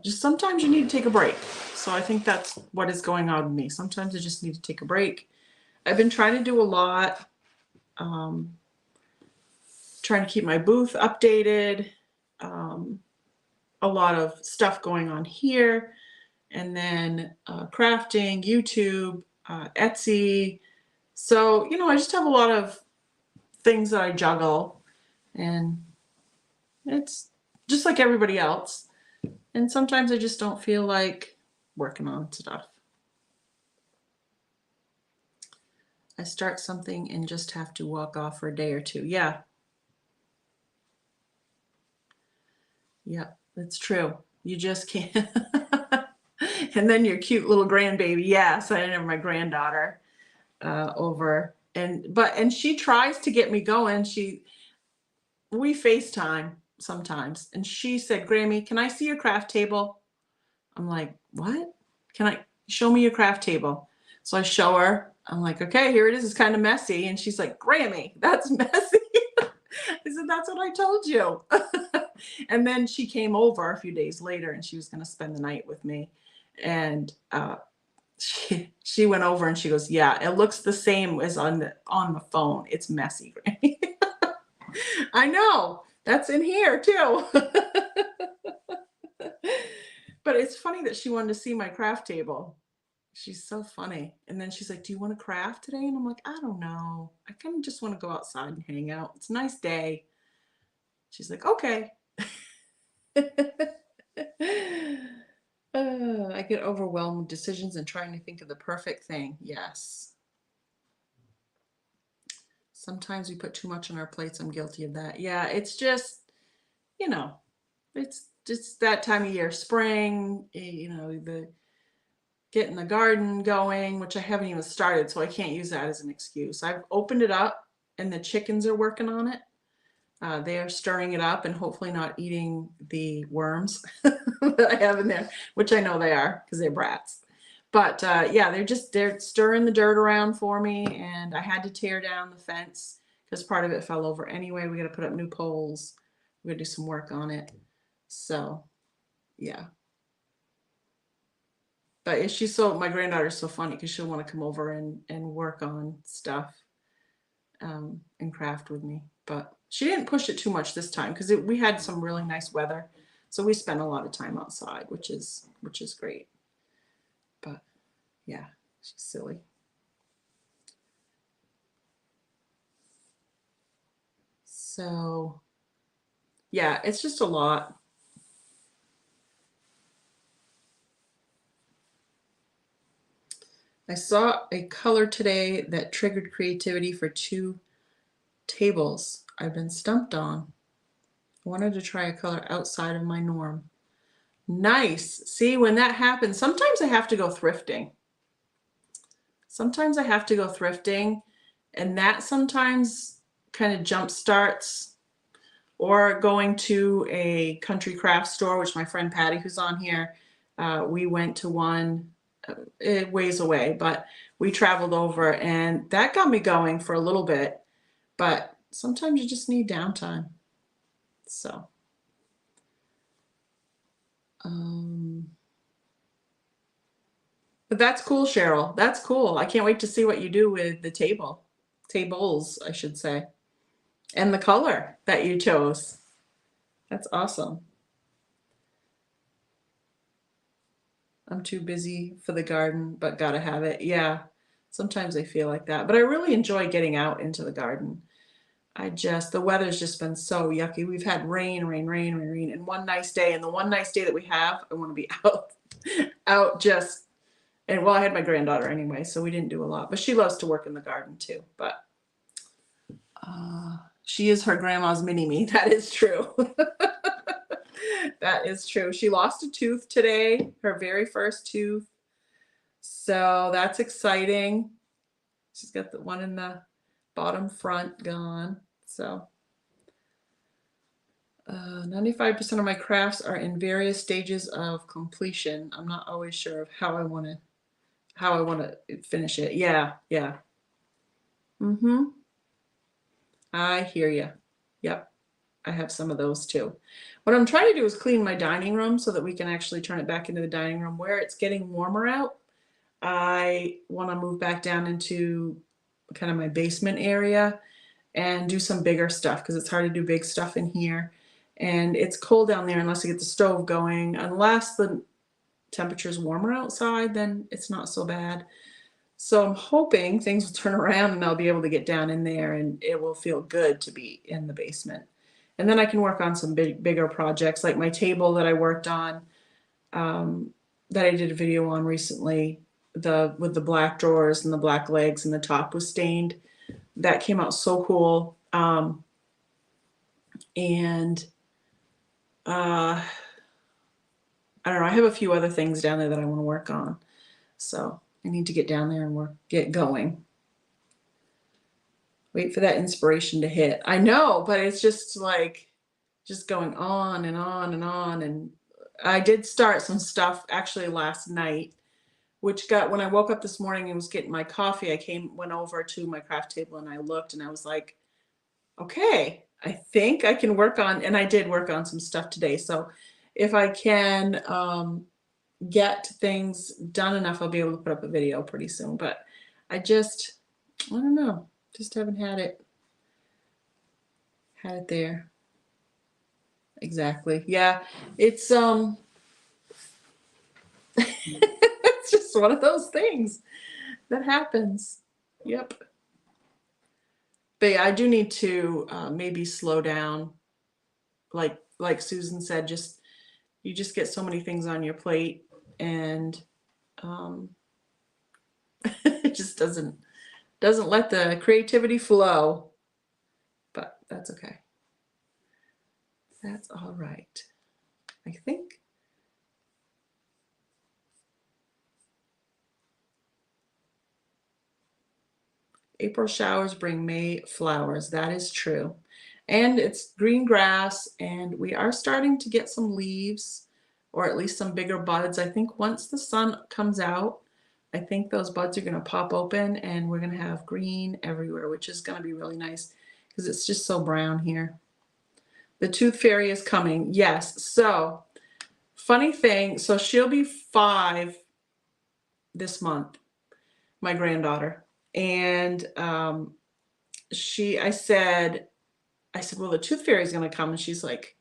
just sometimes you need to take a break. So I think that's what is going on with me. Sometimes I just need to take a break. I've been trying to do a lot, trying to keep my booth updated, a lot of stuff going on here, and then crafting, YouTube, Etsy. So, I just have a lot of things that I juggle, and it's just like everybody else. And sometimes I just don't feel like working on stuff. I start something and just have to walk off for a day or two. Yeah. Yep, that's true. You just can't. And then your cute little grandbaby. Yes, I have my granddaughter over. And she tries to get me going. We FaceTime sometimes. And she said, Grammy, can I see your craft table? I'm like, what? Can I show me your craft table? So I show her. I'm like, okay, here it is. It's kind of messy. And she's like, Grammy, that's messy. I said, that's what I told you. And then she came over a few days later and she was going to spend the night with me. And she went over and she goes, yeah, it looks the same as on the phone. It's messy, Grammy. I know. That's in here too. But it's funny that she wanted to see my craft table. She's so funny. And then she's like, do you want to craft today? And I'm like, I don't know. I kind of just want to go outside and hang out. It's a nice day. She's like, okay. I get overwhelmed with decisions and trying to think of the perfect thing. Yes. Sometimes we put too much on our plates. I'm guilty of that. Yeah, it's just, it's just that time of year, spring, the getting the garden going, which I haven't even started, so I can't use that as an excuse. I've opened it up and the chickens are working on it. They are stirring it up and hopefully not eating the worms that I have in there, which I know they are because they're brats. But yeah, they're stirring the dirt around for me, and I had to tear down the fence because part of it fell over anyway. We got to put up new poles. We got to do some work on it. So yeah. But my granddaughter's so funny because she'll want to come over and work on stuff and craft with me. But she didn't push it too much this time because we had some really nice weather. So we spent a lot of time outside, which is great. But yeah, she's silly. So yeah, it's just a lot. I saw a color today that triggered creativity for 2 tables I've been stumped on. I wanted to try a color outside of my norm. Nice. See, when that happens, sometimes I have to go thrifting. And that sometimes kind of jump starts, or going to a country craft store, which my friend Patty, who's on here, we went to one ways away, but we traveled over and that got me going for a little bit. But sometimes you just need downtime. So but that's cool, Cheryl. That's cool. I can't wait to see what you do with the tables, I should say, and the color that you chose. That's awesome. I'm too busy for the garden, but gotta have it. Yeah, sometimes I feel like that, but I really enjoy getting out into the garden. The weather's just been so yucky. We've had rain, and one nice day. And the one nice day that we have, I want to be out just And well, I had my granddaughter anyway, so we didn't do a lot, but she loves to work in the garden too. But she is her grandma's mini-me. That is true. That is true. She lost a tooth today, her very first tooth. So that's exciting. She's got the one in the bottom front gone. So 95% of my crafts are in various stages of completion. I'm not always sure of how I want to finish it. Yeah, yeah. Mm-hmm. I hear you. Yep. I have some of those too. What I'm trying to do is clean my dining room so that we can actually turn it back into the dining room. Where it's getting warmer out, I want to move back down into kind of my basement area and do some bigger stuff because it's hard to do big stuff in here. And it's cold down there unless I get the stove going. Unless the temperature is warmer outside, then it's not so bad. So I'm hoping things will turn around and I'll be able to get down in there and it will feel good to be in the basement. And then I can work on some bigger projects like my table that I worked on, that I did a video on recently, with the black drawers and the black legs and the top was stained. That came out so cool. And I don't know, I have a few other things down there that I want to work on. So I need to get down there and get going. Wait for that inspiration to hit. I know, but it's just like, just going on and on and on. And I did start some stuff actually last night, which when I woke up this morning and was getting my coffee, went over to my craft table and I looked and I was like, okay, I think I can work on, and I did work on some stuff today. So if I can get things done enough, I'll be able to put up a video pretty soon. But I don't know, just haven't had it there. Exactly. Yeah, it's it's just one of those things that happens. Yep. But yeah, I do need to maybe slow down. Like Susan said, you just get so many things on your plate, and it just doesn't let the creativity flow. But that's okay. That's all right, I think. April showers bring May flowers. That is true. And it's green grass, and we are starting to get some leaves, or at least some bigger buds. I think once the sun comes out, I think those buds are going to pop open and we're going to have green everywhere, which is going to be really nice because it's just so brown here. The tooth fairy is coming. Yes. So, funny thing, so she'll be 5 this month, my granddaughter. And I said, well, the tooth fairy is going to come. And she's like,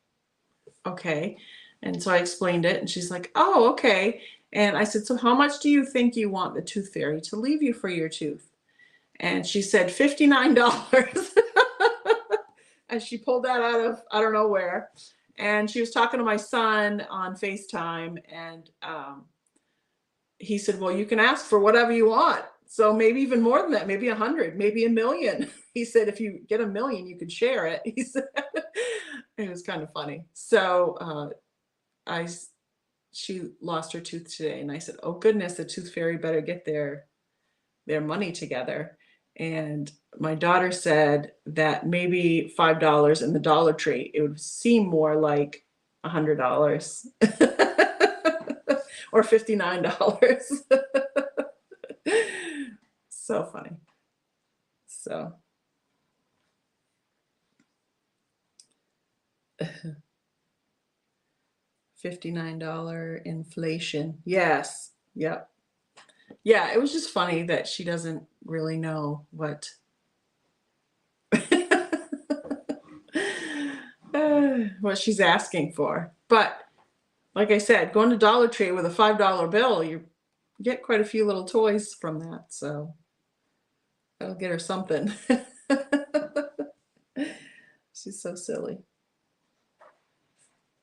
okay. And so I explained it and she's like, oh, okay. And I said, so how much do you think you want the tooth fairy to leave you for your tooth? And she said $59. And she pulled that out of, I don't know where. And she was talking to my son on FaceTime, and he said, well, you can ask for whatever you want. So maybe even more than that, maybe 100, maybe 1 million. He said, if you get 1 million, you could share it. He said, it was kind of funny. So she lost her tooth today. And I said, oh goodness, the tooth fairy better get their money together. And my daughter said that maybe $5 in the Dollar Tree, it would seem more like $100 or $59. So funny. So $59 inflation. Yes. Yep. Yeah, it was just funny that she doesn't really know what what she's asking for. But like I said, going to Dollar Tree with a $5 bill, you get quite a few little toys from that. So that'll get her something. She's so silly.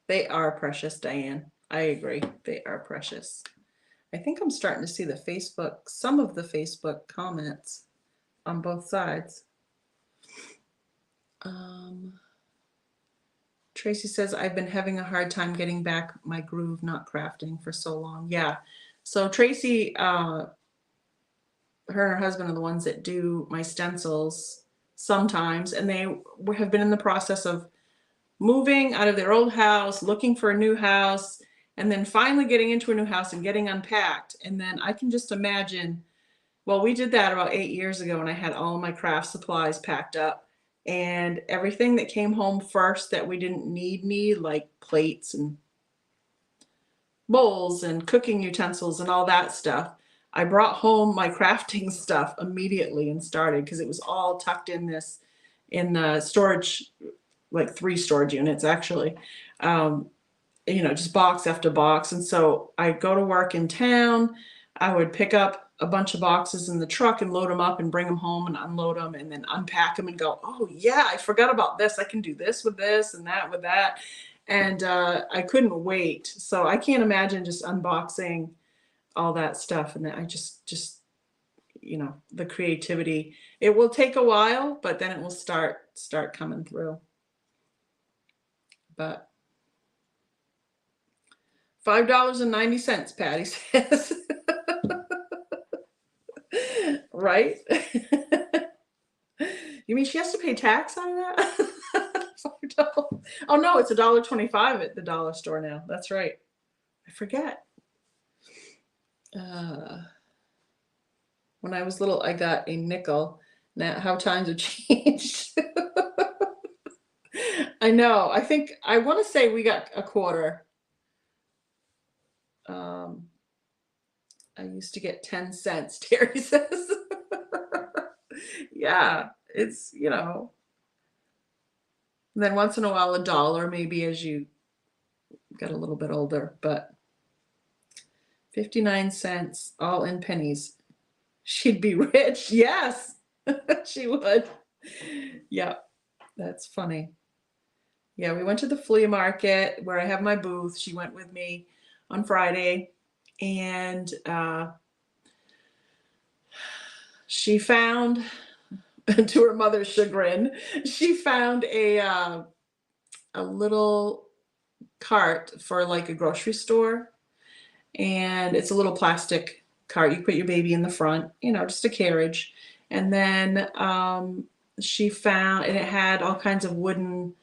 They are precious, Diane. I agree. They are precious. I think I'm starting to see the Facebook, some of the Facebook comments on both sides. Tracy says, I've been having a hard time getting back my groove, not crafting for so long. Yeah. So Tracy, her and her husband are the ones that do my stencils sometimes, and they have been in the process of moving out of their old house, looking for a new house, and then finally getting into a new house and getting unpacked. And then I can just imagine, well, we did that about 8 years ago, and I had all my craft supplies packed up, and everything that came home first that we didn't need, like plates and bowls and cooking utensils and all that stuff. I brought home my crafting stuff immediately and started, because it was all tucked in the storage, like 3 storage units actually. Just box after box. And so I go to work in town. I would pick up a bunch of boxes in the truck and load them up and bring them home and unload them and then unpack them and go, oh yeah, I forgot about this. I can do this with this and that with that. And I couldn't wait. So I can't imagine just unboxing all that stuff. And then I just the creativity, it will take a while, but then it will start coming through. But $5.90, Patty says. Right? You mean she has to pay tax on that? $5. Oh no, it's $1.25 at the dollar store now. That's right. I forget. When I was little, I got a nickel. Now, how times have changed. I know. I think I want to say we got a quarter. I used to get 10 cents, Terry says. Yeah, it's, then once in a while $1 maybe as you get a little bit older, but 59 cents all in pennies. She'd be rich. Yes, she would. Yeah, that's funny. Yeah, we went to the flea market where I have my booth. She went with me on Friday, and she found, to her mother's chagrin, she found a little cart for like a grocery store, and it's a little plastic cart. You put your baby in the front, just a carriage. And then she found, and it had all kinds of wooden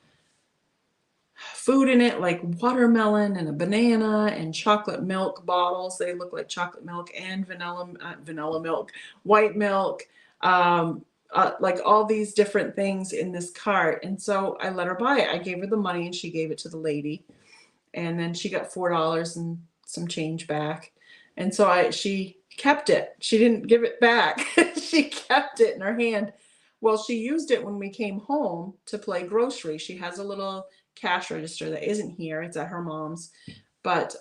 food in it, like watermelon and a banana and chocolate milk bottles. They look like chocolate milk and vanilla milk, white milk, like all these different things in this cart. And so I let her buy it. I gave her the money and she gave it to the lady. And then she got $4 and some change back. And so she kept it. She didn't give it back. She kept it in her hand. Well, she used it when we came home to play grocery. She has a little cash register that isn't here. It's at her mom's. But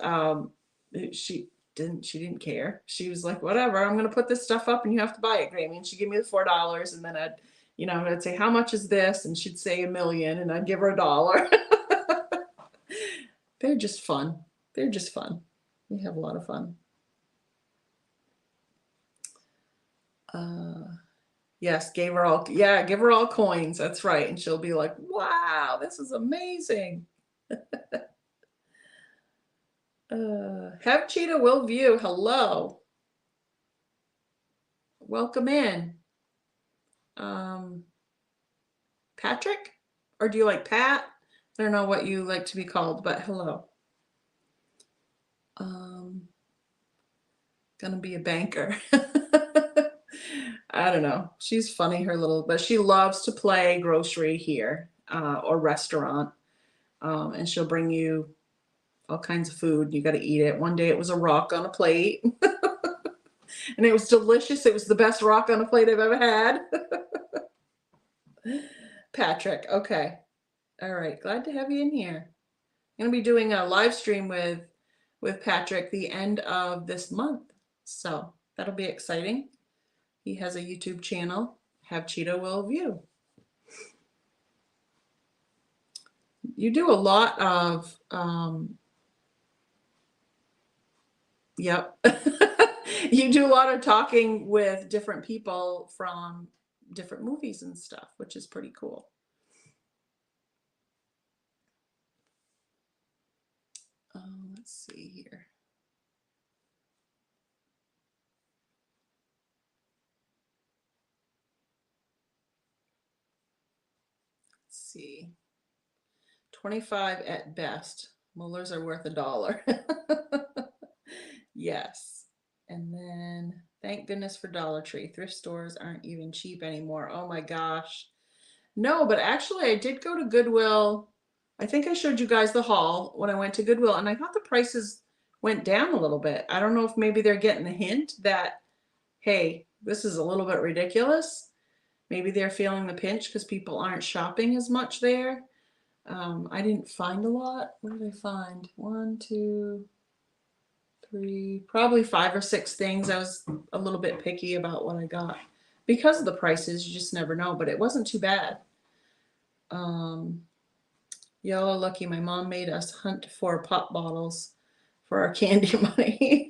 she didn't care. She was like, whatever, I'm going to put this stuff up and you have to buy it, Grammy. And she'd give me the $4. And then I'd say, how much is this? And she'd say $1 million, and I'd give her $1. They're just fun. They're just fun. We have a lot of fun. Yes, give her all coins. That's right. And she'll be like, wow, this is amazing. Have Cheetah will view. Hello. Welcome in. Patrick? Or do you like Pat? I don't know what you like to be called, but hello. Gonna be a banker. I don't know. She's funny, but she loves to play grocery here, or restaurant. And she'll bring you all kinds of food. You got to eat it. One day it was a rock on a plate. And it was delicious. It was the best rock on a plate I've ever had. Patrick. Okay. All right. Glad to have you in here. I'm going to be doing a live stream with Patrick the end of this month. So that'll be exciting. He has a YouTube channel. Have Cheetah will view. You do a lot of Yep. You do a lot of talking with different people from different movies and stuff, which is pretty cool. Let's see here. Let's see. 25 at best. Molars are worth $1. Yes. And then thank goodness for Dollar Tree. Thrift stores aren't even cheap anymore. Oh my gosh. No, but actually I did go to Goodwill. I think I showed you guys the haul when I went to Goodwill, and I thought the prices went down a little bit. I don't know if maybe they're getting a hint that, hey, this is a little bit ridiculous. Maybe they're feeling the pinch because people aren't shopping as much there. I didn't find a lot. What did I find? 1, 2, 3, probably 5 or 6 things. I was a little bit picky about what I got because of the prices. You just never know, but it wasn't too bad. Yellow Lucky, my mom made us hunt for pop bottles for our candy money.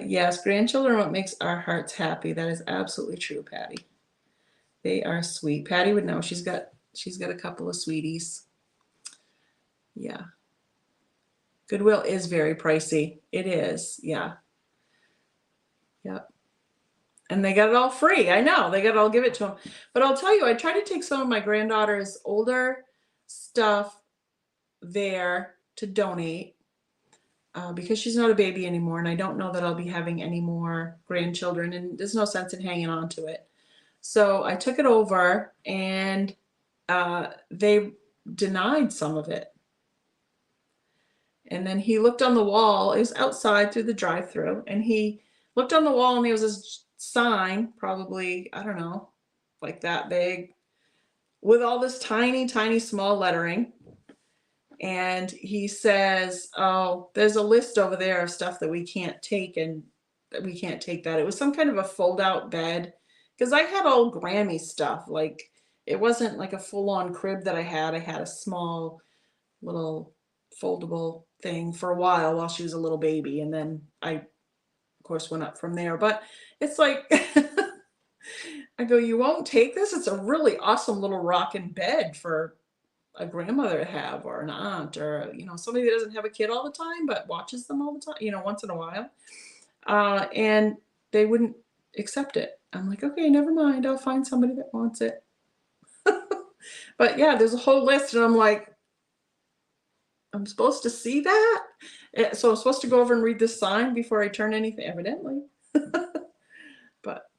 Yes, grandchildren are what makes our hearts happy. That is absolutely true, Patty. They are sweet. Patty would know. She's got a couple of sweeties. Yeah. Goodwill is very pricey. It is. Yeah. Yep. And they got it all free. I know. They got it all, give it to them. But I'll tell you, I try to take some of my granddaughter's older stuff there to donate because she's not a baby anymore, and I don't know that I'll be having any more grandchildren, and there's no sense in hanging on to it. So I took it over, and they denied some of it. And then he looked on the wall. It was outside through the drive-through, and he looked on the wall, and there was this sign, probably, I don't know, like that big, with all this tiny, tiny, small lettering. And he says, oh, there's a list over there of stuff that we can't take, and we can't take that. It was some kind of a fold-out bed, because I had all Grammy stuff. Like, it wasn't like a full-on crib that I had. I had a small little foldable thing for a while she was a little baby, and then I, of course, went up from there. But it's like, I go, you won't take this? It's a really awesome little rocking bed for a grandmother to have, or an aunt, or somebody that doesn't have a kid all the time but watches them all the time, once in a while. And they wouldn't accept it. I'm like, okay, never mind, I'll find somebody that wants it. But yeah, there's a whole list, and I'm like, I'm supposed to see that? So I'm supposed to go over and read this sign before I turn anything, evidently. But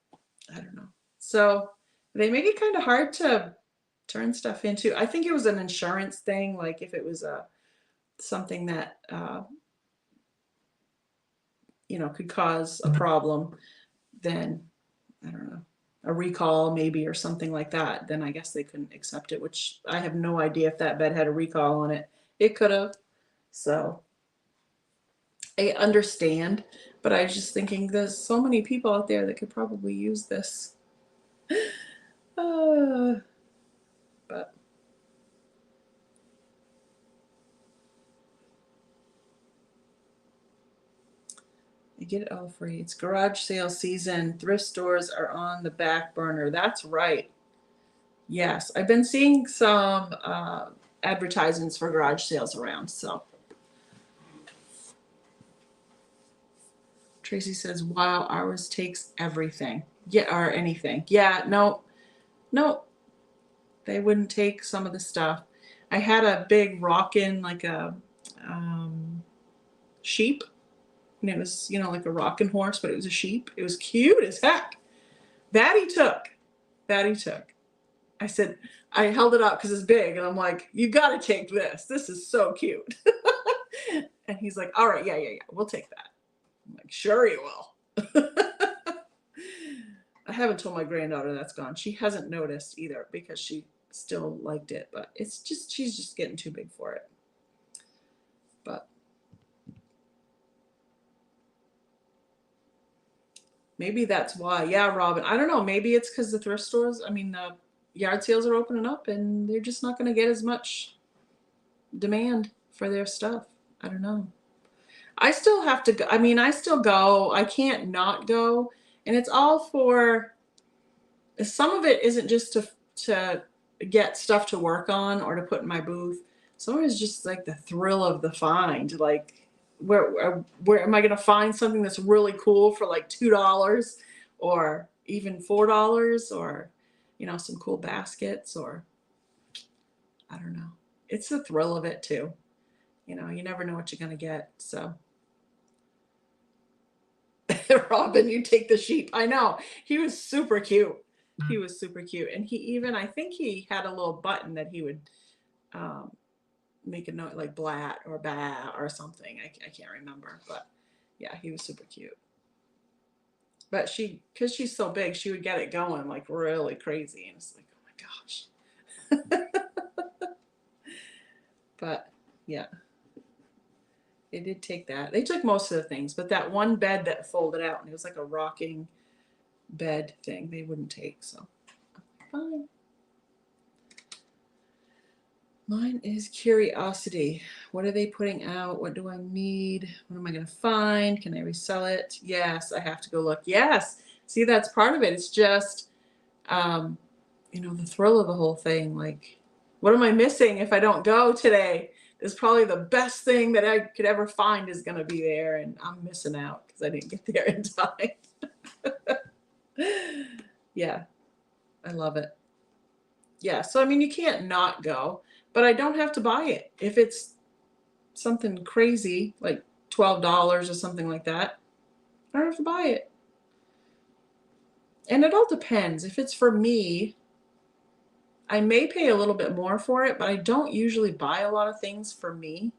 I don't know. So they make it kind of hard to turn stuff into. I think it was an insurance thing. Like if it was something that could cause a problem, then I don't know, a recall maybe or something like that. Then I guess they couldn't accept it, which I have no idea if that bed had a recall on it. It could have. So I understand, but I was just thinking there's so many people out there that could probably use this. But you get it all free. It's garage sale season. Thrift stores are on the back burner. That's right. Yes, I've been seeing some advertisements for garage sales around. So Tracy says, wow, ours takes everything. Yeah, or anything. Yeah, no, they wouldn't take some of the stuff. I had a big rockin', like a sheep, and it was, like a rocking horse, but it was a sheep. It was cute as heck. That he took. I said, I held it up because it's big, and I'm like, you got to take this. This is so cute. And he's like, all right, yeah, we'll take that. I'm like, sure you will. I haven't told my granddaughter that's gone. She hasn't noticed either because she still liked it, but she's just getting too big for it. But maybe that's why. Yeah, Robin. I don't know. Maybe it's because the thrift stores, the yard sales are opening up, and they're just not going to get as much demand for their stuff. I don't know. I still have to go. I mean, I still go. I can't not go. And it's all for, some of it isn't just to get stuff to work on or to put in my booth. Some of it is just like the thrill of the find. Like, where am I going to find something that's really cool for like $2 or even $4, or, you know, some cool baskets, or I don't know. It's the thrill of it too. You know, you never know what you're going to get. So. Robin, you take the sheep. I know. He was super cute. He was super cute. And he even, I think he had a little button that he would um, make a note like blat or ba or something. I can't remember. But yeah, he was super cute. But because she's so big, she would get it going like really crazy. And it's like, oh my gosh. But yeah. They did take that. They took most of the things, but that one bed that folded out and it was like a rocking bed thing, they wouldn't take. So fine. Mine is curiosity. What are they putting out? What do I need? What am I going to find? Can I resell it? Yes, I have to go look. Yes. See, that's part of it. It's just, you know, the thrill of the whole thing. Like, what am I missing if I don't go today? It's probably the best thing that I could ever find is going to be there, and I'm missing out because I didn't get there in time. Yeah, I love it. Yeah, so I mean, you can't not go, but I don't have to buy it. If it's something crazy, like $12 or something like that, I don't have to buy it. And it all depends. If it's for me, I may pay a little bit more for it, but I don't usually buy a lot of things for me.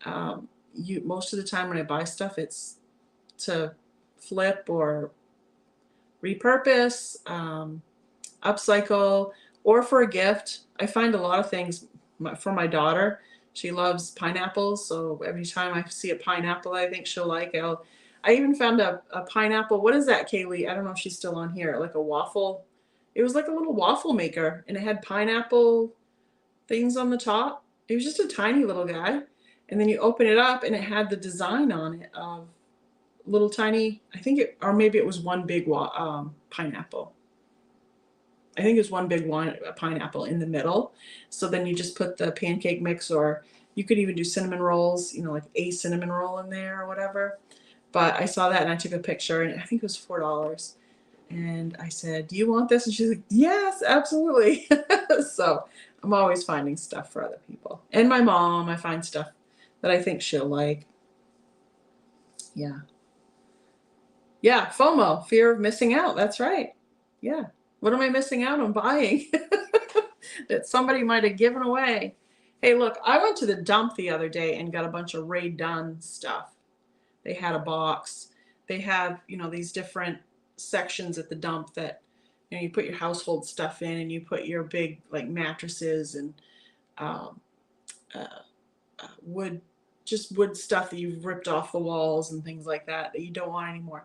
Most of the time when I buy stuff, it's to flip or repurpose, upcycle, or for a gift. I find a lot of things for my daughter. She loves pineapples, so every time I see a pineapple I think she'll like, I even found a pineapple. What is that, Kaylee? I don't know if she's still on here. Like a waffle. It was like a little waffle maker, and it had pineapple things on the top. It was just a tiny little guy. And then you open it up, and it had the design on it of little tiny, I think it, or maybe it was one big pineapple. I think it's one big pineapple in the middle. So then you just put the pancake mix, or you could even do cinnamon rolls, you know, like a cinnamon roll in there or whatever. But I saw that and I took a picture, and I think it was $4. And I said, "Do you want this?" And she's like, "Yes, absolutely." So I'm always finding stuff for other people. And my mom, I find stuff that I think she'll like. Yeah. Yeah, FOMO, fear of missing out. That's right. Yeah. What am I missing out on buying that somebody might have given away? Hey, look, I went to the dump the other day and got a bunch of Ray Dunn stuff. They had a box. They have, you know, these different sections at the dump that, you know, you put your household stuff in, and you put your big like mattresses and um, uh, wood, just wood stuff that you've ripped off the walls and things like that you don't want anymore.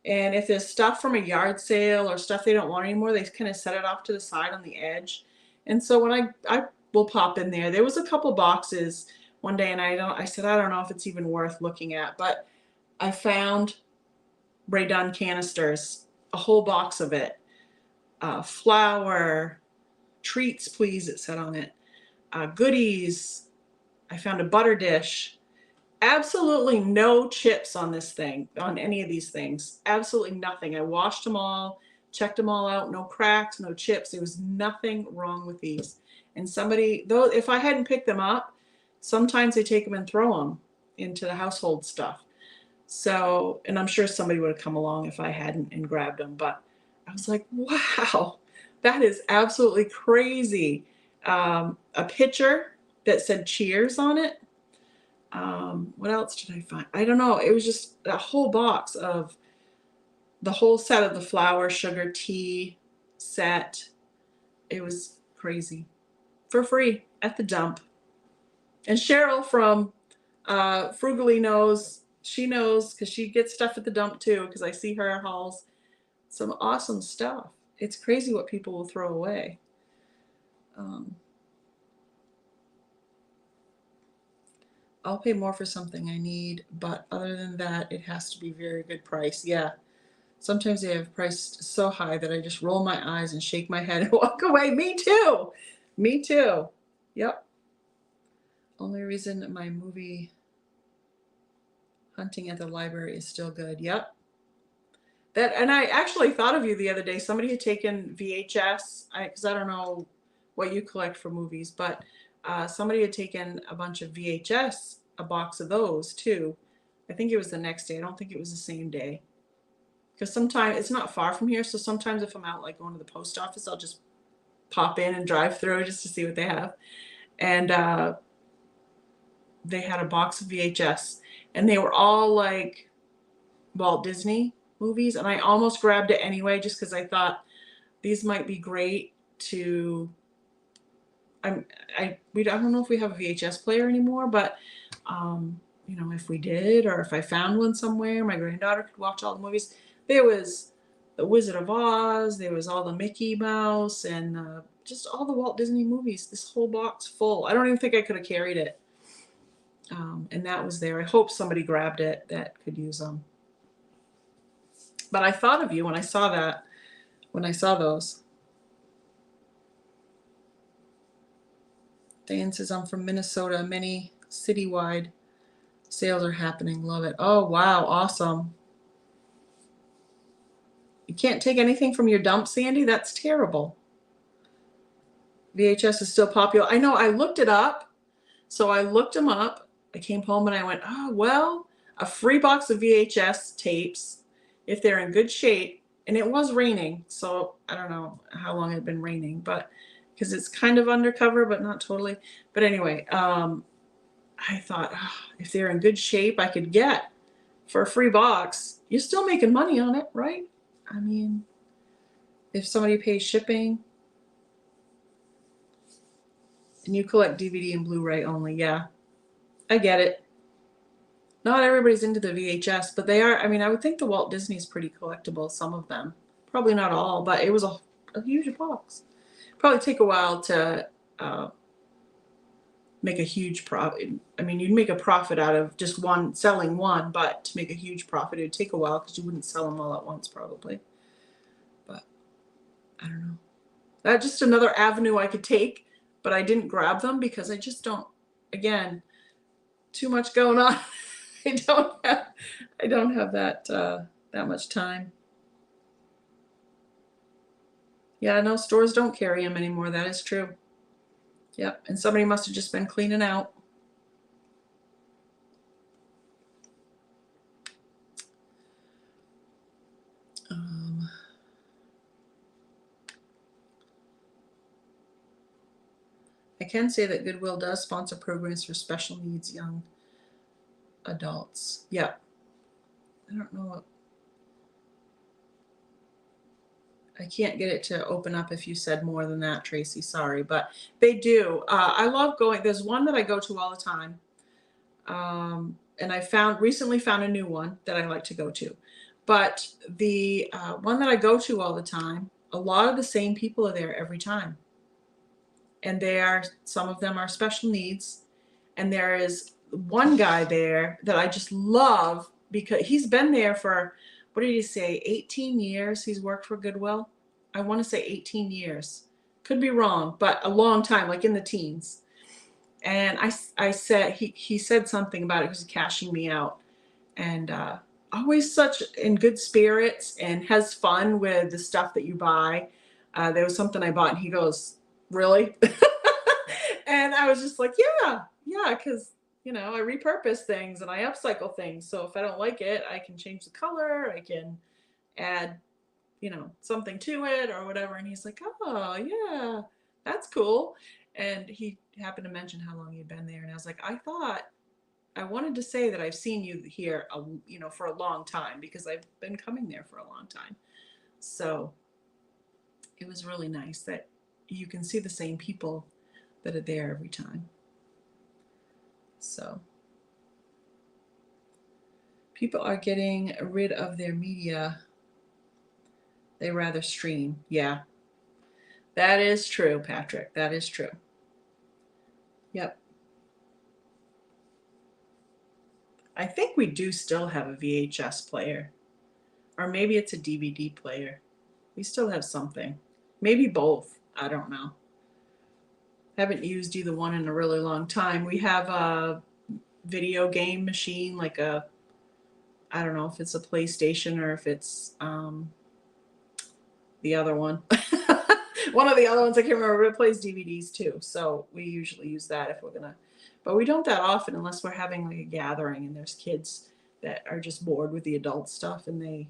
And if there's stuff from a yard sale or stuff they don't want anymore, they kind of set it off to the side on the edge. And so when I will pop in there, there was a couple boxes one day, and I said, I don't know if it's even worth looking at, but I found Ray Dunn canisters, a whole box of it. Flour, treats, please, it said on it. Goodies. I found a butter dish. Absolutely no chips on this thing, on any of these things. Absolutely nothing. I washed them all, checked them all out. No cracks, no chips. There was nothing wrong with these. And somebody, though, if I hadn't picked them up, sometimes they take them and throw them into the household stuff. So, and I'm sure somebody would have come along if I hadn't and grabbed them. But I was like, wow, that is absolutely crazy. A pitcher that said cheers on it. What else did I find? I don't know. It was just a whole box of the whole set of the flour, sugar, tea set. It was crazy. For free at the dump. And Cheryl from Frugally knows. She knows because she gets stuff at the dump too, because I see her hauls some awesome stuff. It's crazy what people will throw away. I'll pay more for something I need, but other than that, it has to be very good price. Yeah. Sometimes they have priced so high that I just roll my eyes and shake my head and walk away. Me too. Me too. Yep. Only reason my movie hunting at the library is still good. Yep. That, and I actually thought of you the other day. Somebody had taken VHS, because I don't know what you collect for movies, but somebody had taken a bunch of VHS, a box of those too. I think it was the next day. I don't think it was the same day. Because sometimes it's not far from here, so sometimes if I'm out like going to the post office, I'll just pop in and drive through just to see what they have. And they had a box of VHS, and they were all like Walt Disney movies, and I almost grabbed it anyway just because I thought these might be great to. I don't know if we have a VHS player anymore, but you know, if we did, or if I found one somewhere, my granddaughter could watch all the movies. There was the Wizard of Oz, there was all the Mickey Mouse, and just all the Walt Disney movies. This whole box full. I don't even think I could have carried it. And that was there. I hope somebody grabbed it that could use them. But I thought of you when I saw that, when I saw those. Dan says, I'm from Minnesota. Many citywide sales are happening. Love it. Oh, wow. Awesome. You can't take anything from your dump, Sandy? That's terrible. VHS is still popular. I know. I looked it up. So I looked them up. I came home and I went, oh, well, a free box of VHS tapes, if they're in good shape. And it was raining. So I don't know how long it had been raining, but because it's kind of undercover, but not totally. But anyway, I thought, oh, if they're in good shape, I could get for a free box. You're still making money on it, right? I mean, if somebody pays shipping and you collect DVD and Blu-ray only, yeah, I get it. Not everybody's into the VHS, but they are. I mean, I would think the Walt Disney is pretty collectible, some of them. Probably not all, but it was a huge box. Probably take a while to make a huge profit. I mean, you'd make a profit out of just one, selling one, but to make a huge profit, it would take a while because you wouldn't sell them all at once probably. But I don't know. That's just another avenue I could take, but I didn't grab them because I just don't, again, too much going on. I don't have that that much time. Yeah, no, stores don't carry them anymore. That is true. Yep, and somebody must have just been cleaning out. I can say that Goodwill does sponsor programs for special needs young adults. Yeah. I don't know what. I can't get it to open up if you said more than that, Tracy. Sorry, but they do. I love going. There's one that I go to all the time. And I recently found a new one that I like to go to. But the one that I go to all the time, a lot of the same people are there every time. And some of them are special needs. And there is one guy there that I just love because he's been there for, what did he say, 18 years he's worked for Goodwill? I want to say 18 years. Could be wrong, but a long time, like in the teens. And I said, he said something about it because he's cashing me out. And always such in good spirits and has fun with the stuff that you buy. There was something I bought and he goes, really? And I was just like, yeah, because, you know, I repurpose things and I upcycle things. So if I don't like it, I can change the color. I can add, you know, something to it or whatever. And he's like, oh, yeah, that's cool. And he happened to mention how long he'd been there. And I was like, I wanted to say that I've seen you here, you know, for a long time because I've been coming there for a long time. So it was really nice that you can see the same people that are there every time. So people are getting rid of their media. They rather stream. Yeah, that is true, Patrick. That is true. Yep. I think we do still have a VHS player, or maybe it's a DVD player. We still have something, maybe both. I don't know. Haven't used either one in a really long time. We have a video game machine, like a, I don't know if it's a PlayStation or if it's the other one. One of the other ones I can't remember, but it plays DVDs too. So we usually use that if we're gonna, but we don't that often unless we're having like a gathering and there's kids that are just bored with the adult stuff and they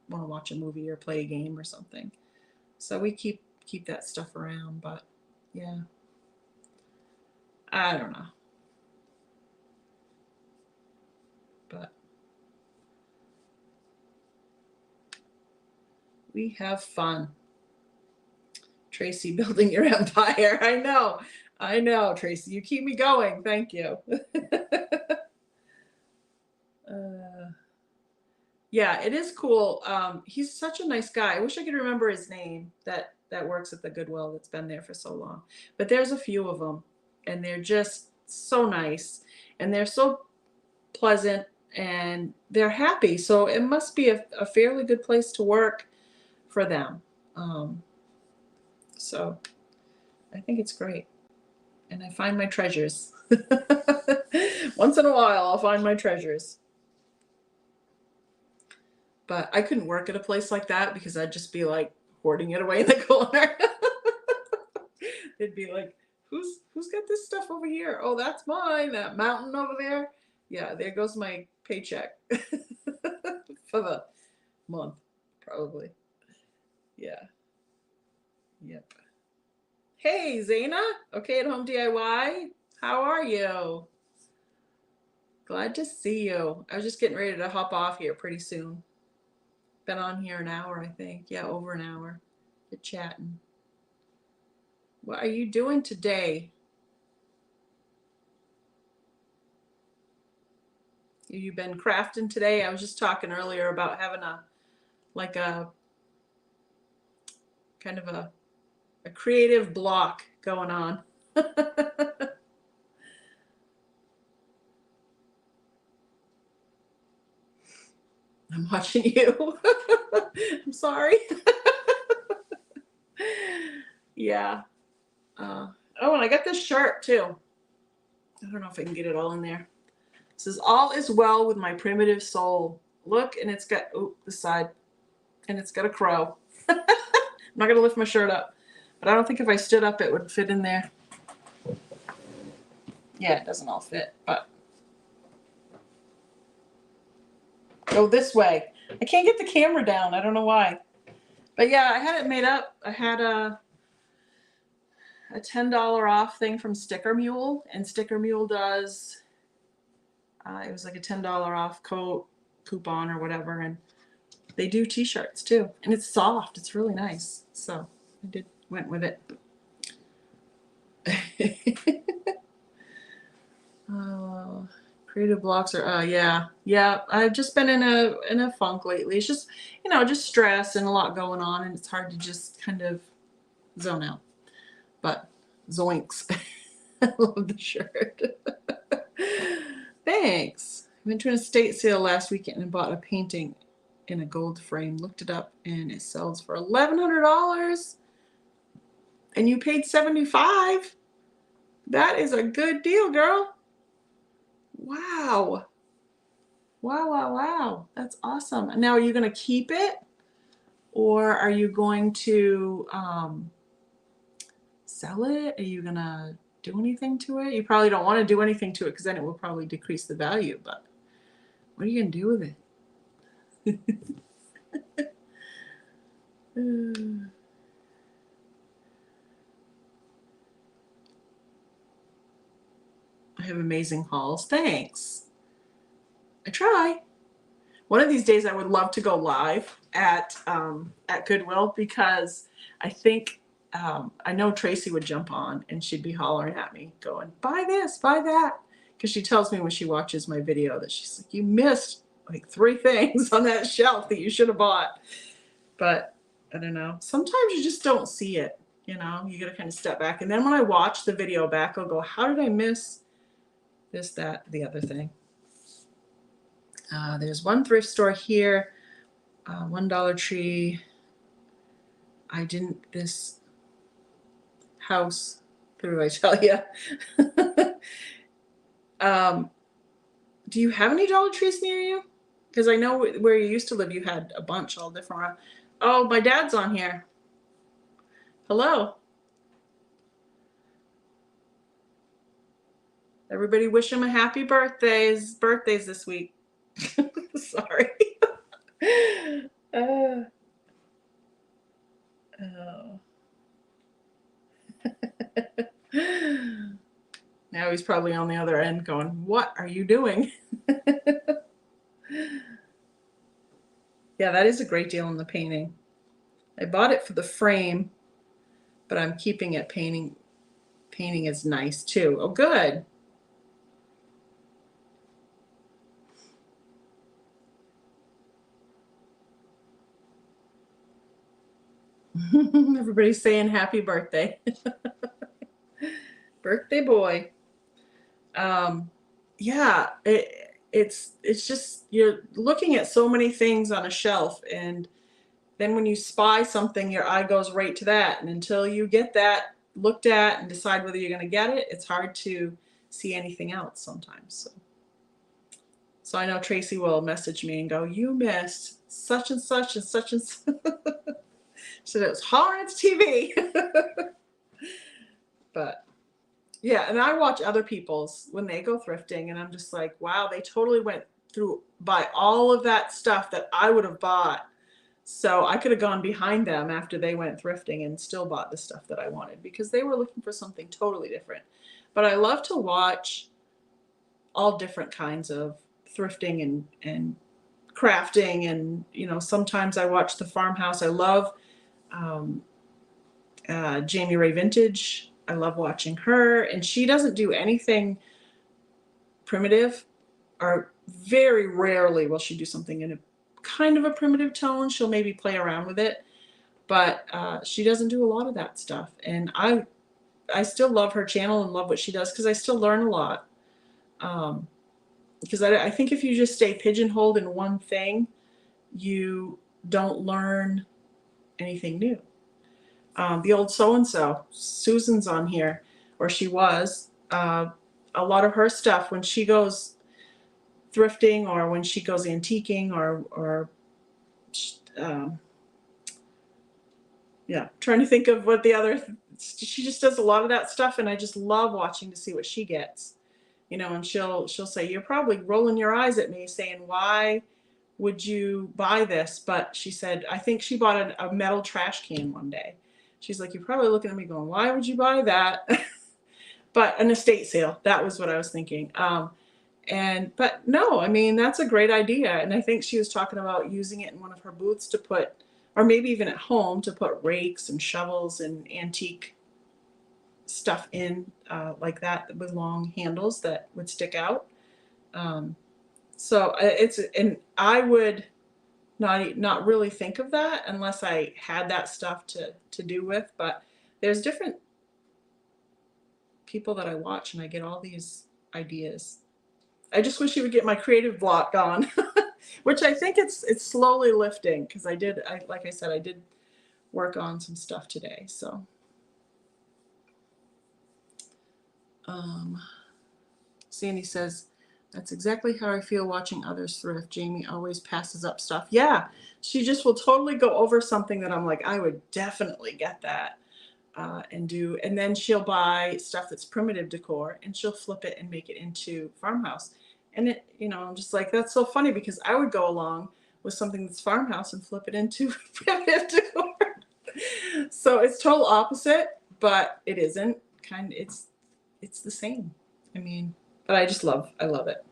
want to watch a movie or play a game or something. So we keep that stuff around, but yeah, I don't know. But we have fun. Tracy, building your empire. I know, Tracy. You keep me going. Thank you. Yeah, it is cool. He's such a nice guy. I wish I could remember his name. That works at the Goodwill. That's been there for so long. But there's a few of them, and they're just so nice, and they're so pleasant, and they're happy. So it must be a fairly good place to work for them. So I think it's great. And I find my treasures. Once in a while, I'll find my treasures. But I couldn't work at a place like that because I'd just be like hoarding it away in the corner. It'd be like, who's got this stuff over here? Oh, that's mine. That mountain over there. Yeah, there goes my paycheck for the month, probably. Yeah. Yep. Hey, Zaina. Okay, at Home DIY. How are you? Glad to see you. I was just getting ready to hop off here pretty soon. Been on here an hour, I think. Yeah, over an hour. Good chatting. What are you doing today? Have you been crafting today? I was just talking earlier about having a kind of a creative block going on. I'm watching you. I'm sorry. Yeah. Oh, and I got this shirt too. I don't know if I can get it all in there. It says, "All is well with my primitive soul." Look, and it's got, oh, the side, and it's got a crow. I'm not going to lift my shirt up, but I don't think if I stood up it would fit in there. Yeah, it doesn't all fit, but go this way. I can't get the camera down. I don't know why. But yeah, I had it made up. I had a $10 off thing from Sticker Mule, and Sticker Mule does, it was like a $10 off coupon or whatever, and they do t-shirts too, and it's soft. It's really nice. So I went with it. Creative blocks are yeah. I've just been in a funk lately. It's just, just stress and a lot going on, and it's hard to just kind of zone out. But zoinks. I love the shirt. Thanks. I went to an estate sale last weekend and bought a painting in a gold frame. Looked it up, and it sells for $1,100, and you paid $75. That is a good deal, girl. Wow. Wow. That's awesome. Now, are you going to keep it, or are you going to sell it? Are you going to do anything to it? You probably don't want to do anything to it because then it will probably decrease the value, but what are you going to do with it? I have amazing hauls. Thanks. I try. One of these days I would love to go live at Goodwill, because I think I know Tracy would jump on and she'd be hollering at me going, "Buy this, buy that." Because she tells me when she watches my video that she's like, "You missed like 3 things on that shelf that you should have bought." But I don't know. Sometimes you just don't see it. You got to kind of step back. And then when I watch the video back, I'll go, "How did I miss this, that, the other thing?" There's one thrift store here, one Dollar Tree. This house, what do I tell you? Do you have any Dollar Trees near you? Because I know where you used to live, you had a bunch, all different. Oh, my dad's on here. Hello. Everybody wish him a happy birthday. His birthday's this week. Sorry. Oh. Now he's probably on the other end going, what are you doing? Yeah, that is a great deal in the painting. I bought it for the frame, but I'm keeping it. Painting is nice too. Oh, good. Everybody's saying happy birthday. Birthday boy. Yeah, it's just, you're looking at so many things on a shelf, and then when you spy something, your eye goes right to that, and until you get that looked at and decide whether you're going to get it, it's hard to see anything else sometimes. So I know Tracy will message me and go, you missed such and such and such and such. So it was Holland's TV. But yeah, and I watch other people's when they go thrifting, and I'm just like, wow, they totally went through by all of that stuff that I would have bought. So I could have gone behind them after they went thrifting and still bought the stuff that I wanted, because they were looking for something totally different. But I love to watch all different kinds of thrifting and crafting, and sometimes I watch the farmhouse. I love Jamie Ray Vintage. I love watching her, and she doesn't do anything primitive, or very rarely will she do something in a kind of a primitive tone. She'll maybe play around with it, but she doesn't do a lot of that stuff. And I still love her channel and love what she does, because I still learn a lot. Because I think if you just stay pigeonholed in one thing, you don't learn anything new. The old so-and-so, Susan's on here, or she was. A lot of her stuff, when she goes thrifting or when she goes antiquing or yeah, trying to think of what the other, she just does a lot of that stuff, and I just love watching to see what she gets. And she'll say, you're probably rolling your eyes at me saying, why would you buy this? But she said, I think she bought a metal trash can one day. She's like, you're probably looking at me going, why would you buy that? But an estate sale, that was what I was thinking. But no, I mean, that's a great idea. And I think she was talking about using it in one of her booths to put, or maybe even at home, to put rakes and shovels and antique stuff in, like that, with long handles that would stick out. So and I would not really think of that unless I had that stuff to do with. But there's different people that I watch, and I get all these ideas. I just wish you would get my creative block gone, which I think it's slowly lifting, because like I said, I did work on some stuff today. So Sandy says, that's exactly how I feel watching others thrift. Jamie always passes up stuff. Yeah, she just will totally go over something that I'm like, I would definitely get that, and then she'll buy stuff that's primitive decor, and she'll flip it and make it into farmhouse. And I'm just like, that's so funny, because I would go along with something that's farmhouse and flip it into primitive decor. So it's total opposite, but it isn't. It's the same. I mean, but I love it.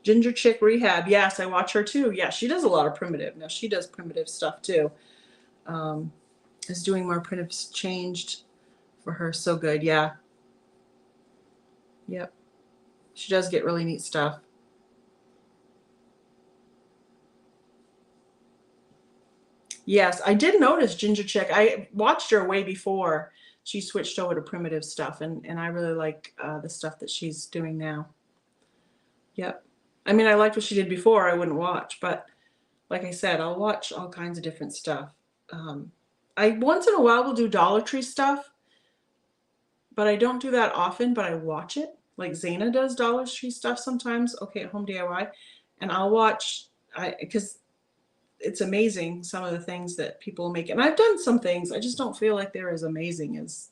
Ginger Chick Rehab. Yes, I watch her too. Yeah, she does a lot of primitive. Now she does primitive stuff too. Is doing more primitives changed for her. So good. Yeah. Yep. She does get really neat stuff. Yes, I did notice Ginger Chick. I watched her way before she switched over to primitive stuff, and I really like the stuff that she's doing now. Yep. I mean, I liked what she did before. I wouldn't watch, but like I said, I'll watch all kinds of different stuff. I once in a while will do Dollar Tree stuff, but I don't do that often, but I watch it. Like Zaina does Dollar Tree stuff sometimes, okay, at Home DIY, and I'll watch, because it's amazing some of the things that people make. And I've done some things, I just don't feel like they're as amazing as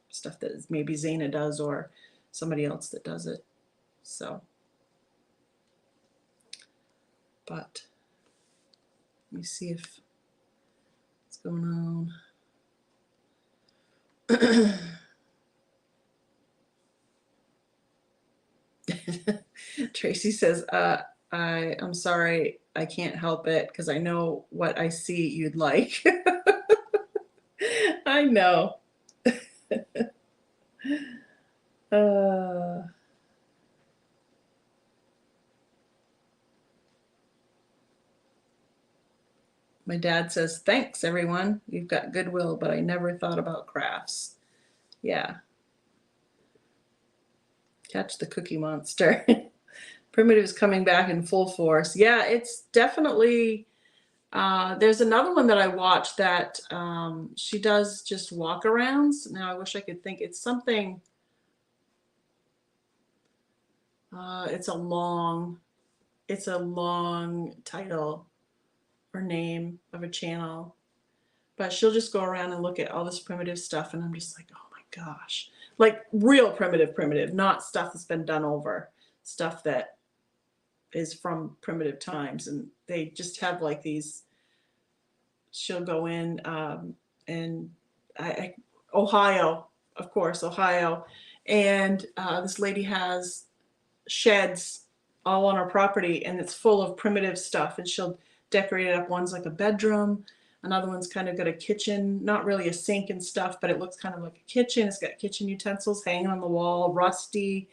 stuff that maybe Zaina does or somebody else that does it. So, but let me see if what's going on. Tracy says, I'm sorry, I can't help it because I know what I see you'd like. I know. My dad says, thanks everyone. You've got Goodwill, but I never thought about crafts. Yeah. Catch the Cookie Monster. Primitive's coming back in full force. Yeah, it's definitely, there's another one that I watched that she does just walk-arounds. Now I wish I could think, it's something, it's a long title or name of a channel, but she'll just go around and look at all this primitive stuff, and I'm just like, oh my gosh, like real primitive, not stuff that's been done over, stuff that is from primitive times. And they just have like these, she'll go in and Ohio, of course, Ohio, and this lady has sheds all on her property, and it's full of primitive stuff, and she'll decorate it up. One's like a bedroom, another one's kind of got a kitchen, not really a sink and stuff, but it looks kind of like a kitchen. It's got kitchen utensils hanging on the wall, rusty.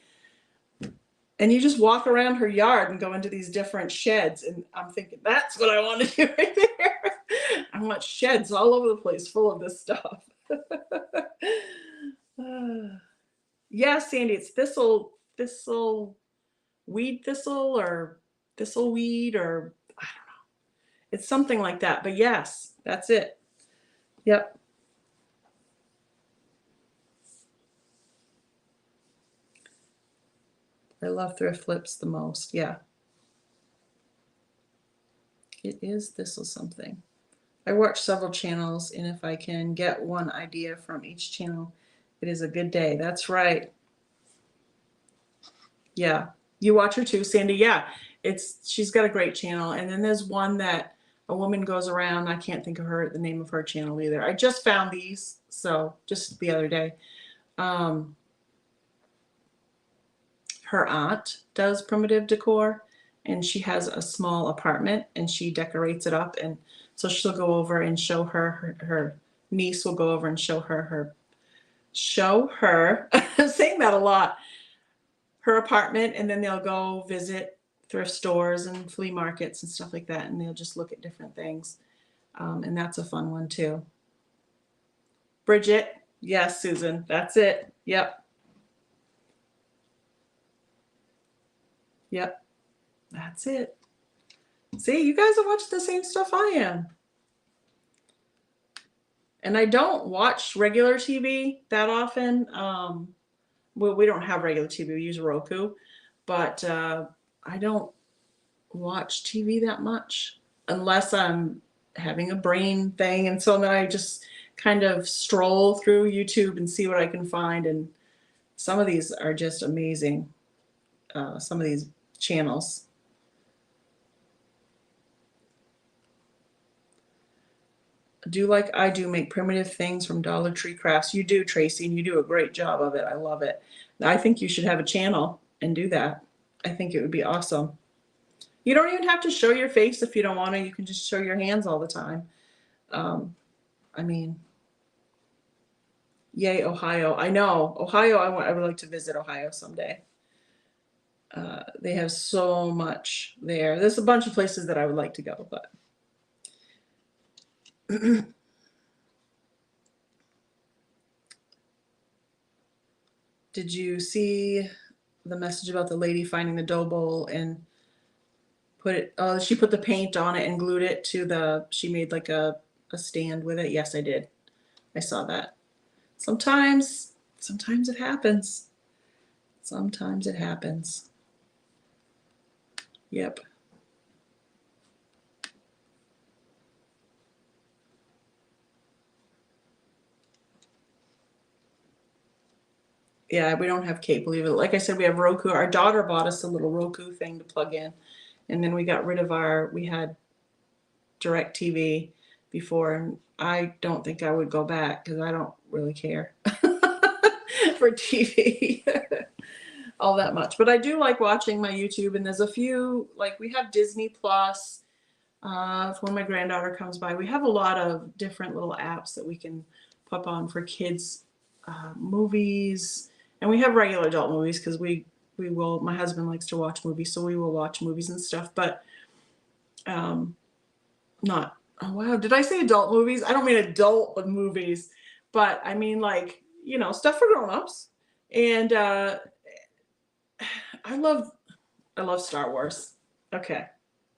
And you just walk around her yard and go into these different sheds, and I'm thinking, that's what I want to do right there. I want sheds all over the place full of this stuff. Yeah, Sandy, it's weed thistle or thistleweed, or I don't know. It's something like that, but yes, that's it. Yep. I love thrift flips the most. Yeah. It is thistle something. I watch several channels, and if I can get one idea from each channel, it is a good day. That's right. Yeah. You watch her too, Sandy? Yeah. She's got a great channel. And then there's one that a woman goes around. I can't think of the name of her channel either. I just found these, so just the other day. Her aunt does primitive decor, and she has a small apartment, and she decorates it up. And so she'll go over and show her niece will go over and show her I'm saying that a lot, her apartment, and then they'll go visit thrift stores and flea markets and stuff like that, and they'll just look at different things. And that's a fun one too. Bridget, yes, Susan, that's it. Yep. Yep, that's it. See, you guys are watching the same stuff I am. And I don't watch regular TV that often. Well, we don't have regular TV, we use Roku, but I don't watch TV that much unless I'm having a brain thing. And so then I just kind of stroll through YouTube and see what I can find. And some of these are just amazing. Some of these channels. Do like I do, make primitive things from Dollar Tree crafts. You do, Tracy, and you do a great job of it. I love it. I think you should have a channel and do that. I think it would be awesome. You don't even have to show your face if you don't want to. You can just show your hands all the time. I mean, yay, Ohio. I know. Ohio, I would like to visit Ohio someday. They have so much there. There's a bunch of places that I would like to go, but Did you see the message about the lady finding the dough bowl and put it, she put the paint on it and glued it to the, she made like a stand with it? Yes, I did. I saw that. Sometimes it happens. Sometimes it happens. Yep. Yeah, we don't have cable either. Like I said, we have Roku. Our daughter bought us a little Roku thing to plug in. And then we got rid of we had DirecTV before, and I don't think I would go back because I don't really care for TV all that much. But I do like watching my YouTube, and there's a few, like we have Disney Plus. When my granddaughter comes by, we have a lot of different little apps that we can pop on for kids, movies, and we have regular adult movies because we will. My husband likes to watch movies, so we will watch movies and stuff. But not, oh wow, did I say adult movies? I don't mean adult movies, but I mean like, you know, stuff for grown-ups. And I love Star Wars. Okay.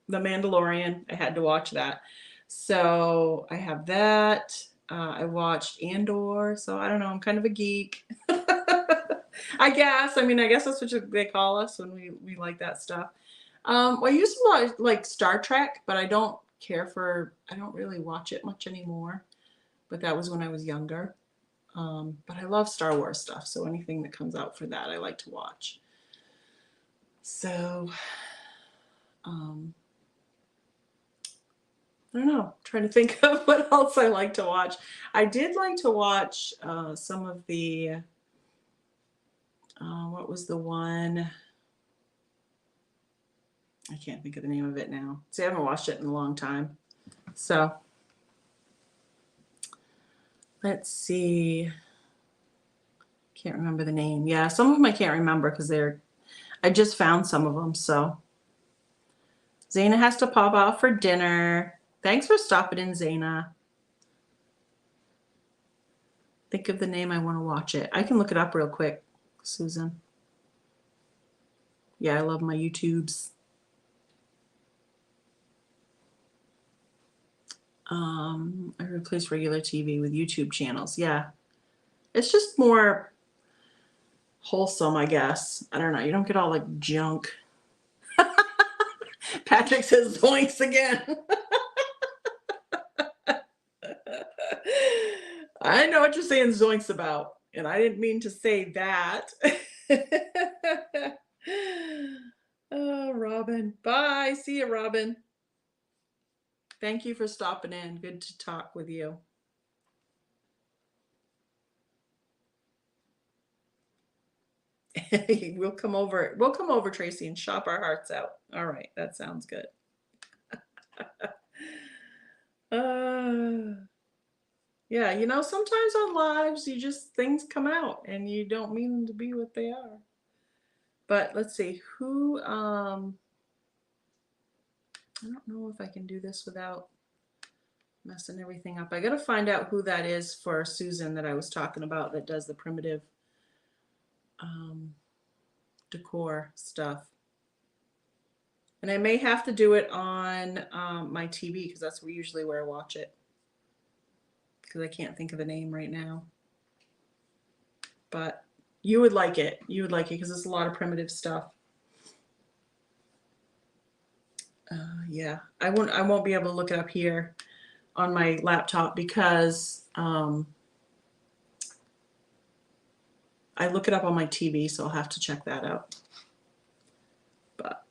The Mandalorian, I had to watch that. So I have that. I watched Andor, so I don't know, I'm kind of a geek. I guess. I mean, I guess that's what they call us when we like that stuff. Well, I used to like Star Trek, but I don't really watch it much anymore. But that was when I was younger. But I love Star Wars stuff, so anything that comes out for that, I like to watch. So, I don't know. I'm trying to think of what else I like to watch. I did like to watch some of the, what was the one? I can't think of the name of it now. See, I haven't watched it in a long time. So, let's see. Can't remember the name. Yeah, some of them I can't remember because I just found some of them. So, Zaina has to pop out for dinner. Thanks for stopping in, Zaina. Think of the name. I want to watch it. I can look it up real quick, Susan. Yeah, I love my YouTubes. I replace regular TV with YouTube channels. Yeah. It's just more wholesome, I guess. I don't know. You don't get all like junk. Patrick says zoinks again. I know what you're saying zoinks about, and I didn't mean to say that. Oh, Robin. Bye. See you, Robin. Thank you for stopping in. Good to talk with you. We'll come over, Tracy, and shop our hearts out. All right, that sounds good. Yeah, you know, sometimes on lives, things come out and you don't mean them to be what they are. But let's see, I don't know if I can do this without messing everything up. I got to find out who that is for Susan that I was talking about that does the primitive decor stuff. And I may have to do it on my TV because that's usually where I watch it. Because I can't think of the name right now. But you would like it. You would like it because it's a lot of primitive stuff. Yeah, I won't be able to look it up here on my laptop because I look it up on my TV, so I'll have to check that out. But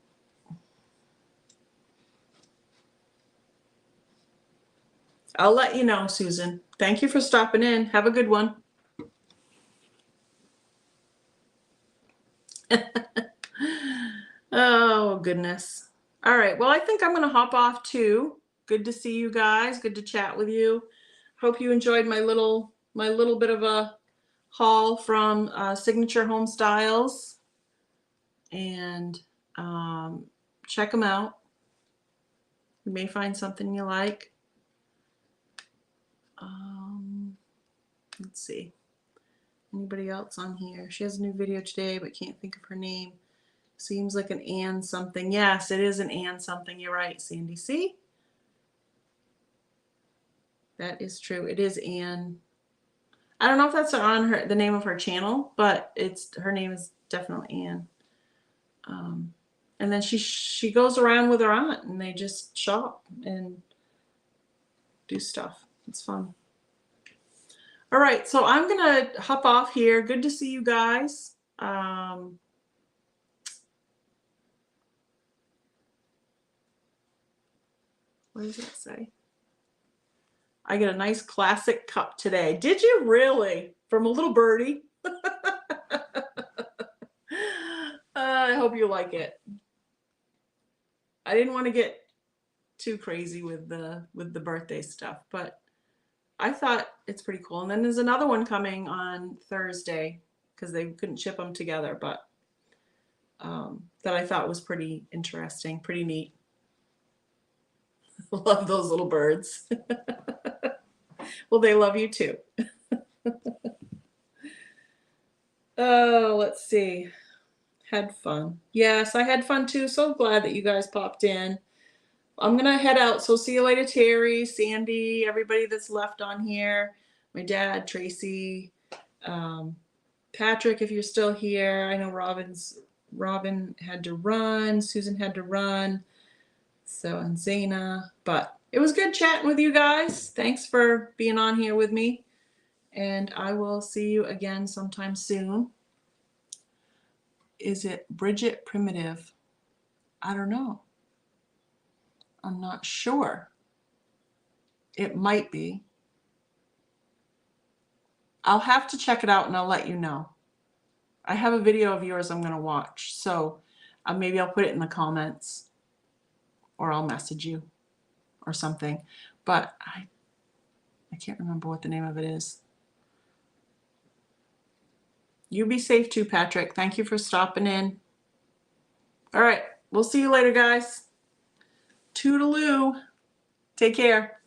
I'll let you know, Susan. Thank you for stopping in. Have a good one. Oh, goodness. All right. Well, I think I'm going to hop off too. Good to see you guys. Good to chat with you. Hope you enjoyed my little bit of a haul from Signature Home Styles. And check them out. You may find something you like. Let's see. Anybody else on here? She has a new video today, but can't think of her name. Seems like an Ann something. Yes, it is an Ann something. You're right, Sandy. See? That is true. It is Ann. I don't know if that's on the name of her channel, but her name is definitely Ann. And then she goes around with her aunt and they just shop and do stuff. It's fun. All right, so I'm gonna hop off here. Good to see you guys. What does that say? I get a nice classic cup today. Did you really? From a little birdie? I hope you like it. I didn't want to get too crazy with the birthday stuff, but I thought it's pretty cool. And then there's another one coming on Thursday because they couldn't ship them together, but that I thought was pretty interesting, pretty neat. Love those little birds. Well, they love you too. Oh, let's see. Had fun. Yes, I had fun too. So glad that you guys popped in. I'm gonna head out. So see you later, Terry, Sandy, everybody that's left on here. My dad, Tracy, Patrick, if you're still here. I know Robin had to run. Susan had to run. So, and Zaina. But it was good chatting with you guys. Thanks for being on here with me. And I will see you again sometime soon. Is it Bridget Primitive? I don't know. I'm not sure. It might be. I'll have to check it out and I'll let you know. I have a video of yours I'm going to watch. So maybe I'll put it in the comments or I'll message you or something. But I can't remember what the name of it is. You be safe too, Patrick. Thank you for stopping in. All right. We'll see you later, guys. Toodaloo. Take care.